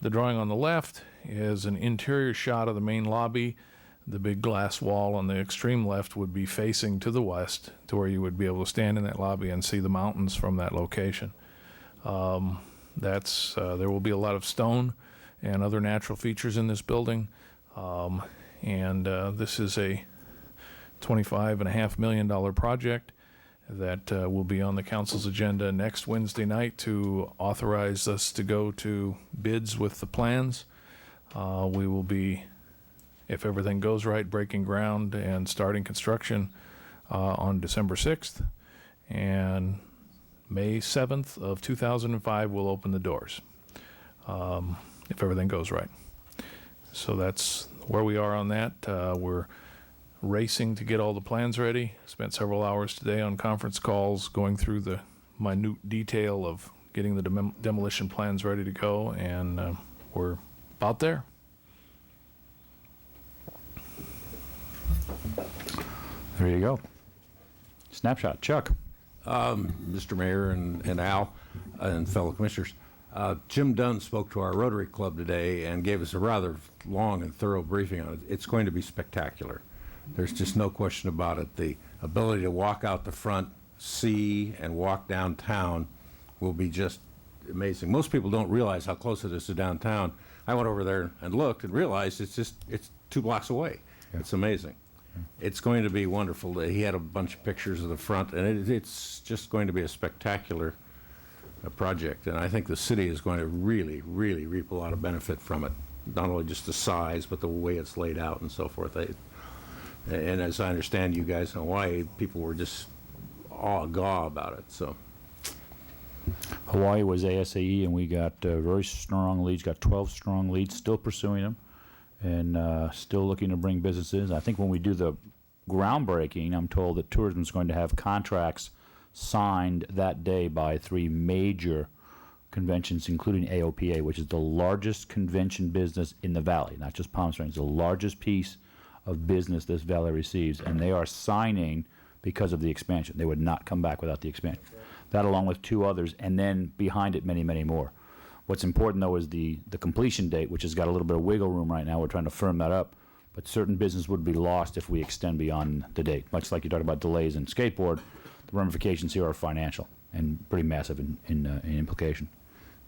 The drawing on the left is an interior shot of the main lobby. The big glass wall on the extreme left would be facing to the west to where you would be able to stand in that lobby and see the mountains from that location. There will be a lot of stone and other natural features in this building. This is a $25.5 million project that will be on the council's agenda next Wednesday night to authorize us to go to bids with the plans. We will be, if everything goes right, breaking ground and starting construction on December 6th. And May 7th of 2005, we'll open the doors, if everything goes right. So that's where we are on that. We're racing to get all the plans ready. Spent several hours today on conference calls going through the minute detail of getting the demolition plans ready to go, and we're about there.
There you go. Snapshot. Chuck.
Mr. Mayor and Al and fellow commissioners, Jim Dunn spoke to our Rotary Club today and gave us a rather long and thorough briefing on it. It's going to be spectacular. There's just no question about it. The ability to walk out the front, see, and walk downtown will be just amazing. Most people don't realize how close it is to downtown. I went over there and looked and realized it's 2 blocks away. Yeah. It's amazing. It's going to be wonderful. He had a bunch of pictures of the front, and it's just going to be a spectacular project. And I think the city is going to really, really reap a lot of benefit from it. Not only just the size, but the way it's laid out and so forth. And as I understand, you guys in Hawaii, people were just awe about it. So
Hawaii was ASAE, and we got very strong leads, got 12 strong leads, still pursuing them, and still looking to bring businesses. I think when we do the groundbreaking, I'm told that tourism is going to have contracts signed that day by 3 major conventions, including AOPA, which is the largest convention business in the valley, not just Palm Springs, the largest piece of business this valley receives, and they are signing because of the expansion. They would not come back without the expansion. That along with 2 others, and then behind it many, many more. What's important, though, is the completion date, which has got a little bit of wiggle room right now. We're trying to firm that up, but certain business would be lost if we extend beyond the date. Much like you talked about delays in skateboard, the ramifications here are financial and pretty massive in implication.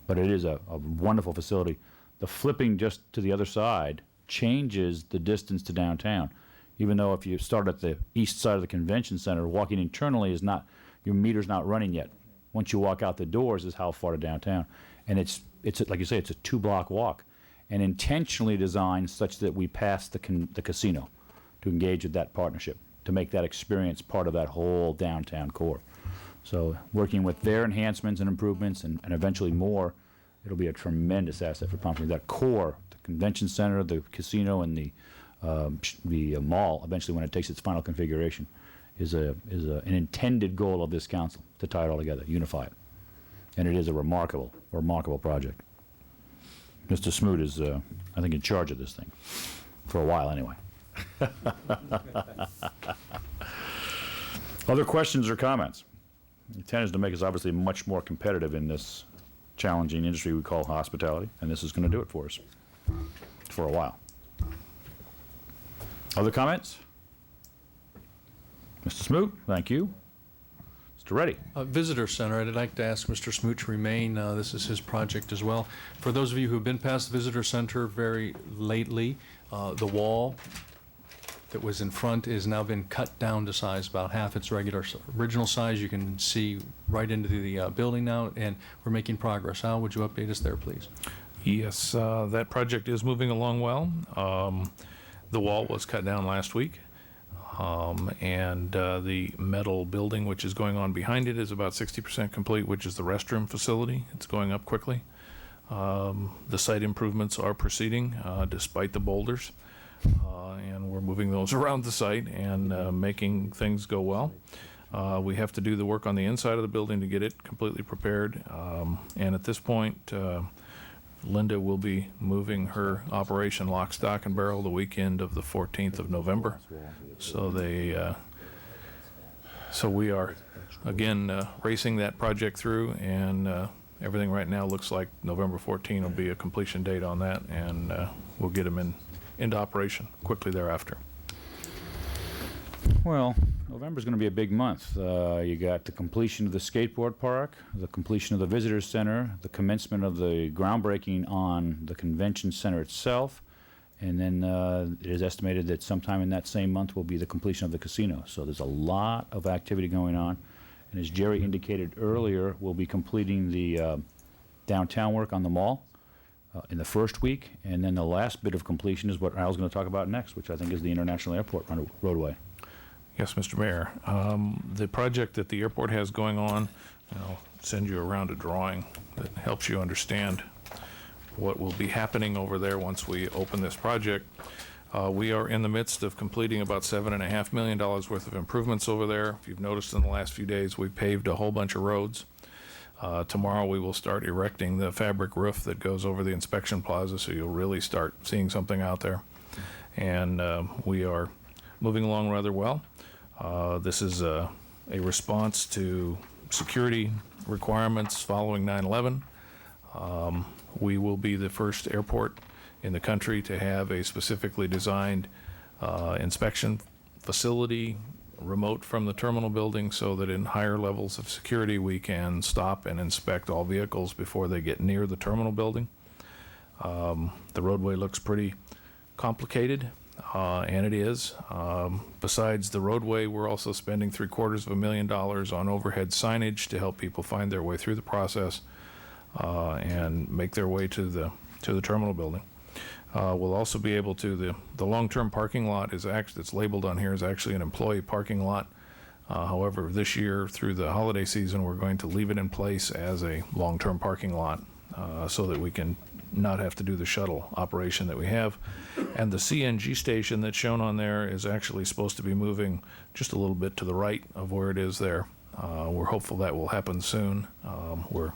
But it is a wonderful facility. The flipping just to the other side changes the distance to downtown. Even though if you start at the east side of the convention center, walking internally is not, your meter's not running yet. Once you walk out the doors is how far to downtown. And it's like you say, it's a 2-block walk, and intentionally designed such that we pass the casino to engage with that partnership, to make that experience part of that whole downtown core. So working with their enhancements and improvements and eventually more, it'll be a tremendous asset for Palm Springs. That core, the convention center, the casino, and the mall, eventually when it takes its final configuration, is an intended goal of this council, to tie it all together, unify it. And it is a remarkable project. Mr. Smoot is, I think, in charge of this thing, for a while anyway. Other questions or comments? The intent is to make us obviously much more competitive in this challenging industry we call hospitality, and this is going to do it for us for a while. Other comments? Mr. Smoot, thank you. Mr. Reddy.
Visitor Center, I'd like to ask Mr. Smoot to remain. This is his project as well. For those of you who have been past the Visitor Center very lately, the wall that was in front has now been cut down to size, about half its original size. You can see right into the building now, and we're making progress. Al, would you update us there, please?
Yes, that project is moving along well. The wall was cut down last week, and the metal building, which is going on behind it, is about 60% complete, which is the restroom facility. It's going up quickly. The site improvements are proceeding despite the boulders. And we're moving those around the site and making things go well. We have to do the work on the inside of the building to get it completely prepared. And at this point, Linda will be moving her operation lock, stock, and barrel the weekend of the 14th of November. So we are, again, racing that project through, and everything right now looks like November 14 will be a completion date on that, and we'll get them into operation quickly thereafter.
Well, November's going to be a big month. You got the completion of the skateboard park, the completion of the visitor center, the commencement of the groundbreaking on the convention center itself, and then it is estimated that sometime in that same month will be the completion of the casino. So there's a lot of activity going on, and as Jerry indicated earlier, we'll be completing the downtown work on the mall in the first week, and then the last bit of completion is what Al's going to talk about next, which I think is the International Airport roadway.
Yes, Mr. Mayor. The project that the airport has going on, I'll send you around a drawing that helps you understand what will be happening over there once we open this project. We are in the midst of completing about $7.5 million worth of improvements over there. If you've noticed in the last few days, we've paved a whole bunch of roads. Tomorrow, we will start erecting the fabric roof that goes over the inspection plaza, so you'll really start seeing something out there. And we are moving along rather well. This is a response to security requirements following 9/11. We will be the first airport in the country to have a specifically designed inspection facility remote from the terminal building, so that in higher levels of security we can stop and inspect all vehicles before they get near the terminal building. The roadway looks pretty complicated, and it is. Besides the roadway, we're also spending $750,000 on overhead signage to help people find their way through the process and make their way to the terminal building. We'll also be able to, the long-term parking lot is actually, it's labeled on here, is actually an employee parking lot. However, this year through the holiday season, we're going to leave it in place as a long-term parking lot so that we can not have to do the shuttle operation that we have. And the CNG station that's shown on there is actually supposed to be moving just a little bit to the right of where it is there. We're hopeful that will happen soon. We're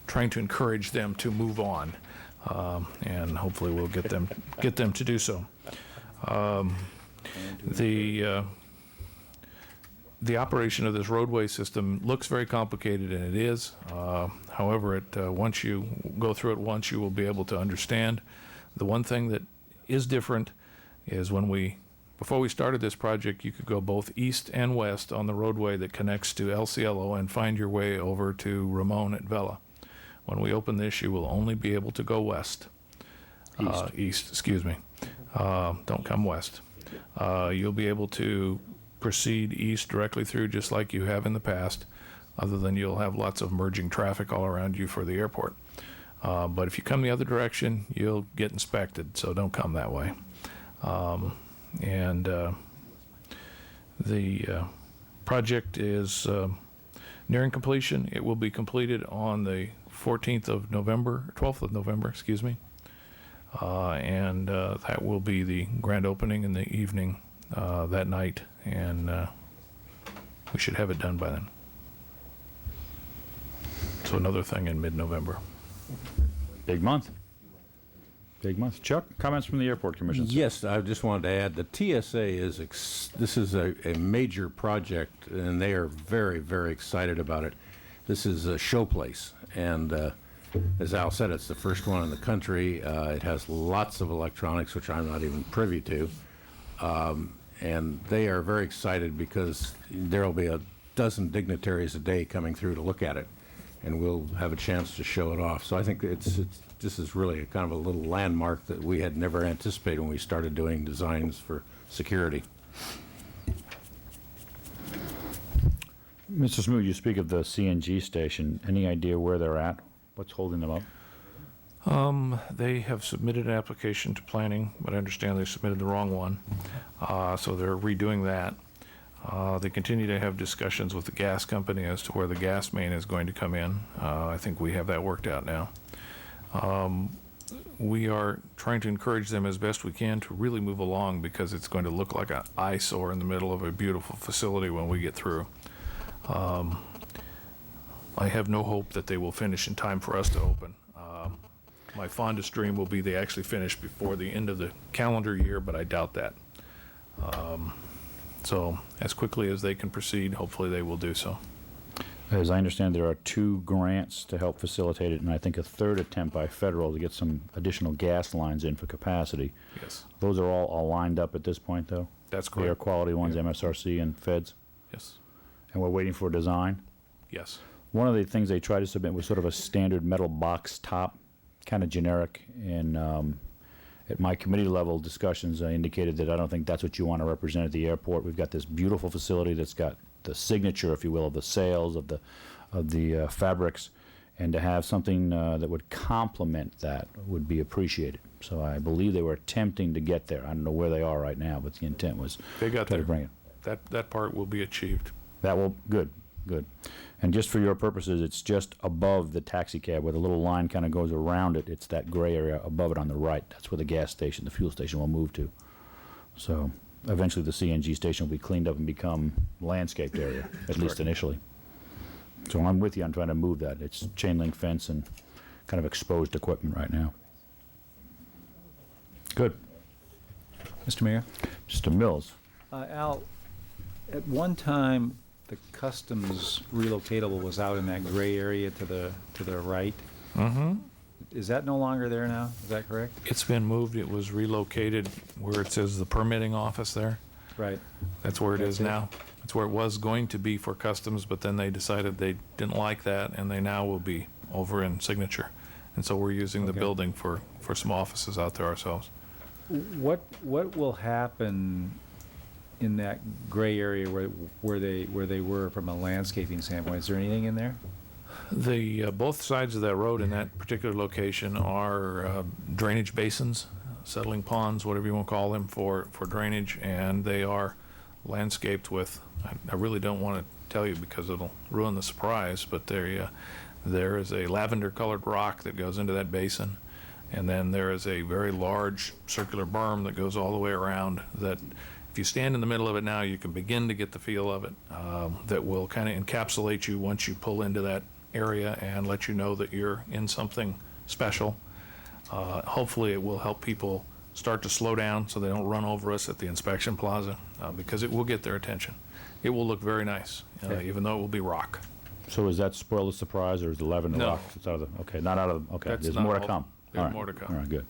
trying to encourage them to move on. And hopefully we'll get them to do so. The operation of this roadway system looks very complicated, and it is. However, once you go through it once, you will be able to understand. The one thing that is different is before we started this project, you could go both east and west on the roadway that connects to El Cielo and find your way over to Ramon at Vela. When we open this, you will only be able to go west. East, excuse me. Don't come west. You'll be able to proceed east directly through just like you have in the past, other than you'll have lots of merging traffic all around you for the airport. But if you come the other direction, you'll get inspected, so don't come that way. The project is nearing completion. It will be completed on the 12th of November, excuse me. And that will be the grand opening in the evening that night, and we should have it done by then. So another thing in mid-November.
Big month. Big month. Chuck, comments from the Airport Commission?
Yes, I just wanted to add, the TSA this is a major project, and they are very, very excited about it. This is a showplace, and as Al said, it's the first one in the country. It has lots of electronics, which I'm not even privy to, and they are very excited because there will be a dozen dignitaries a day coming through to look at it, and we'll have a chance to show it off. So I think this is really kind of a little landmark that we had never anticipated when we started doing designs for security.
Mr. Smoot, you speak of the CNG station. Any idea where they're at? What's holding them up?
They have submitted an application to planning, but I understand they submitted the wrong one. So they're redoing that. They continue to have discussions with the gas company as to where the gas main is going to come in. I think we have that worked out now. We are trying to encourage them as best we can to really move along, because it's going to look like an eyesore in the middle of a beautiful facility when we get through. I have no hope that they will finish in time for us to open. My fondest dream will be they actually finish before the end of the calendar year, but I doubt that. So as quickly as they can proceed, hopefully they will do so.
As I understand, there are 2 grants to help facilitate it, and I think a third attempt by federal to get some additional gas lines in for capacity.
Yes.
Those are all lined up at this point, though?
That's
The air
correct.
quality ones, MSRC and feds?
Yes.
And we're waiting for a design?
Yes.
One of the things they tried to submit was sort of a standard metal box top, kind of generic, and at my committee level discussions, I indicated that I don't think that's what you want to represent at the airport. We've got this beautiful facility that's got the signature, if you will, of the sails, of the fabrics, and to have something that would complement that would be appreciated. So I believe they were attempting to get there. I don't know where they are right now, but the intent was
They got
try
there.
to bring it.
That part will be achieved.
That will, good. And just for your purposes, it's just above the taxi cab where the little line kind of goes around it. It's that gray area above it on the right. That's where the gas station, the fuel station will move to. So eventually the CNG station will be cleaned up and become landscaped area, at least initially. So I'm with you on trying to move that. It's chain link fence and kind of exposed equipment right now. Good.
Mr. Mayor?
Mr. Mills.
Al, at one time, the customs relocatable was out in that gray area to the right.
Mm-hmm.
Is that no longer there now? Is that correct?
It's been moved. It was relocated where it says the permitting office there.
Right.
That's where it
That's
is
it?
now. That's where it was going to be for customs, but then they decided they didn't like that, and they now will be over in Signature. And so we're using the
Okay.
building for some offices out there ourselves.
What will happen in that gray area where they were from a landscaping standpoint? Is there anything in there?
The both sides of that road in that particular location are drainage basins, settling ponds, whatever you want to call them, for drainage, and they are landscaped with, I really don't want to tell you because it'll ruin the surprise, but there is a lavender-colored rock that goes into that basin, and then there is a very large circular berm that goes all the way around that if you stand in the middle of it now, you can begin to get the feel of it, that will kind of encapsulate you once you pull into that area and let you know that you're in something special. Hopefully it will help people start to slow down so they don't run over us at the inspection plaza, because it will get their attention. It will look very nice,
Okay.
even though it will be rock.
So is that spoil the surprise, or is the lavender
No.
rock? It's out of the, okay, not out of the, okay,
That's
there's
not
more to
all-
come.
there's
All right.
more to come.
All right, good.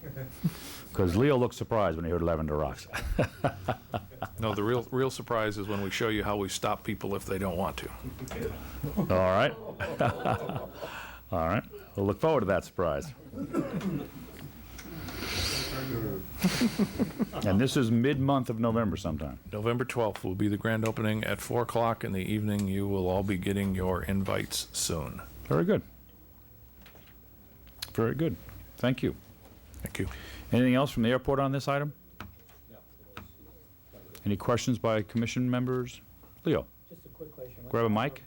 Because Leo looked surprised when he heard lavender rocks.
No, the real surprise is when we show you how we stop people if they don't want to.
All right. All right. We'll look forward to that surprise. And this is mid-month of November sometime.
November 12th will be the grand opening at 4 o'clock in the evening. You will all be getting your invites soon.
Very good. Very good. Thank you.
Thank you.
Anything else from the airport on this item? Any questions by commission members? Leo,
Just a quick question.
grab a mic,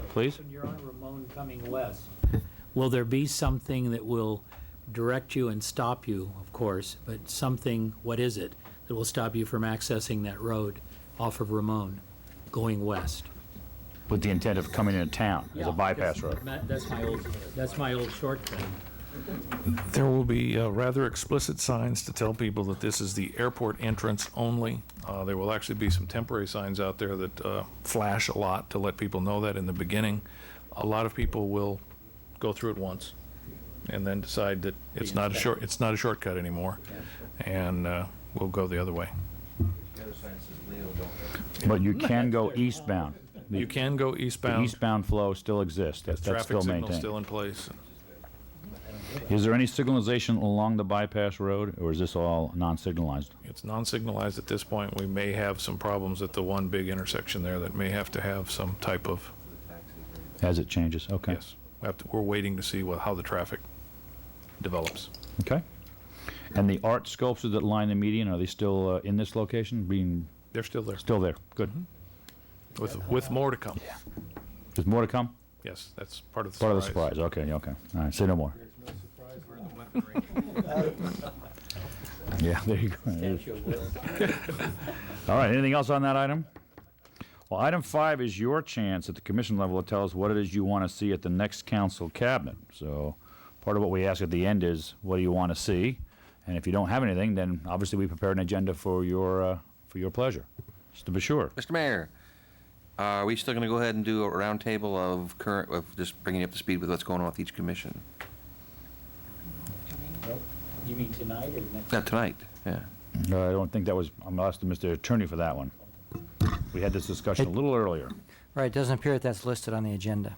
please.
When you're on Ramon coming west, will there be something that will direct you and stop you, of course, but something, what is it, that will stop you from accessing that road off of Ramon going west?
With the intent of coming into town as a bypass road.
That's my old shortcut.
There will be rather explicit signs to tell people that this is the airport entrance only. There will actually be some temporary signs out there that flash a lot to let people know that in the beginning. A lot of people will go through it once and then decide that it's not a shortcut anymore, and we'll go the other way.
But you can go eastbound.
You can go
The
eastbound.
eastbound flow still exists. That's
Traffic
still
signal
maintained.
still in place.
Is there any signalization along the bypass road, or is this all non-signalized?
It's non-signalized at this point. We may have some problems at the one big intersection there that may have to have some type of,
As it changes, okay.
yes. We're waiting to see how the traffic develops.
Okay. And the art sculptures that line the median, are they still in this location, being?
They're still there.
Still there, good.
With more to come.
There's more to come?
Yes, that's part of the
Part of the
surprise.
surprise, okay, okay. All right, say no more. Yeah, there you go. All right, anything else on that item? Well, item 5 is your chance at the commission level to tell us what it is you want to see at the next council cabinet. So part of what we ask at the end is, what do you want to see? And if you don't have anything, then obviously we prepare an agenda for your pleasure. Mr. Bashir.
Mr. Mayor, are we still going to go ahead and do a roundtable of just bringing you up to speed with what's going on with each commission?
You mean tonight or next?
Not tonight, yeah.
I don't think that was, I'm asking Mr. Attorney for that one. We had this discussion a little earlier.
Right, it doesn't appear that that's listed on the agenda.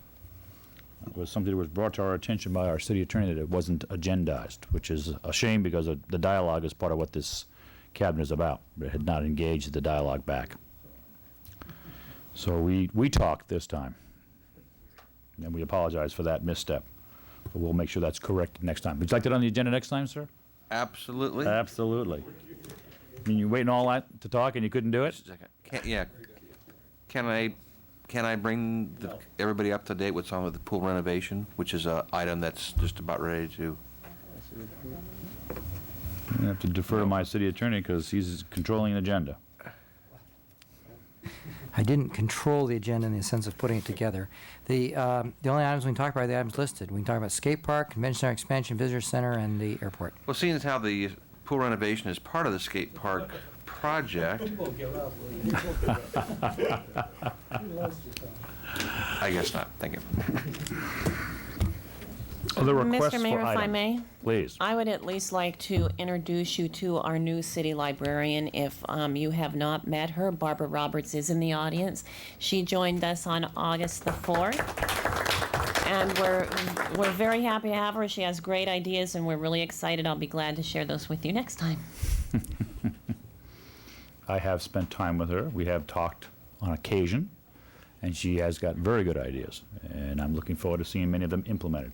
It was something that was brought to our attention by our city attorney that it wasn't agendized, which is a shame because the dialogue is part of what this cabinet is about, but it had not engaged the dialogue back. So we talked this time, and we apologize for that misstep. But we'll make sure that's corrected next time. Would you like that on the agenda next time, sir?
Absolutely.
Absolutely. I mean, you waiting all that to talk and you couldn't do it?
Can I bring everybody up to date with some of the pool renovation, which is an item that's just about ready to?
I have to defer to my city attorney because he's controlling an agenda.
I didn't control the agenda in the sense of putting it together. The only items we can talk about are the items listed. We can talk about skate park, convention center expansion, visitor center, and the airport.
Well, seeing as how the pool renovation is part of the skate park project, I guess not. Thank you.
Other requests
Mr. Mayor,
for
if I
items?
may,
Please.
I would at least like to introduce you to our new city librarian. If you have not met her, Barbara Roberts is in the audience. She joined us on August the 4th. And we're very happy to have her. She has great ideas, and we're really excited. I'll be glad to share those with you next time.
I have spent time with her. We have talked on occasion, and she has got very good ideas, and I'm looking forward to seeing many of them implemented.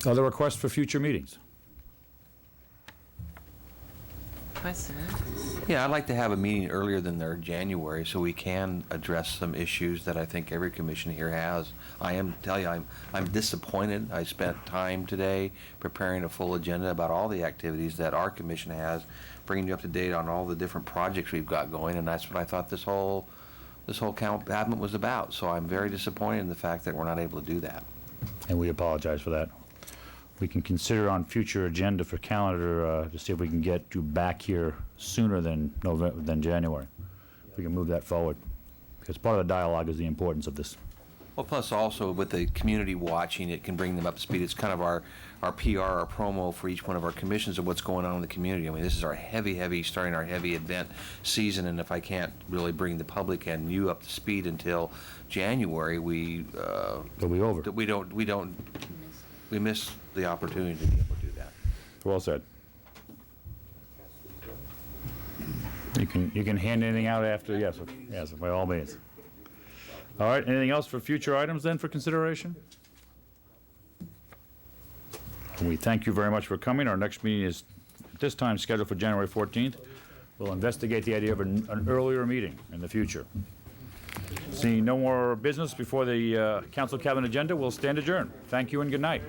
Other requests for future meetings?
Yeah, I'd like to have a meeting earlier than their January so we can address some issues that I think every commission here has. I'm disappointed. I spent time today preparing a full agenda about all the activities that our commission has, bringing you up to date on all the different projects we've got going, and that's what I thought this whole cabinet was about. So I'm very disappointed in the fact that we're not able to do that.
And we apologize for that. We can consider on future agenda for calendar to see if we can get you back here sooner than January. We can move that forward, because part of the dialogue is the importance of this.
Well, plus also with the community watching, it can bring them up to speed. It's kind of our PR, our promo for each one of our commissions of what's going on in the community. I mean, this is our starting our heavy event season, and if I can't really bring the public and you up to speed until January,
it'll be over.
We miss the opportunity to be able to do that.
Well said. You can hand anything out after, yes, by all means. All right, anything else for future items then for consideration? And we thank you very much for coming. Our next meeting is at this time scheduled for January 14th. We'll investigate the idea of an earlier meeting in the future. Seeing no more business before the council cabinet agenda, we'll stand adjourned. Thank you and good night.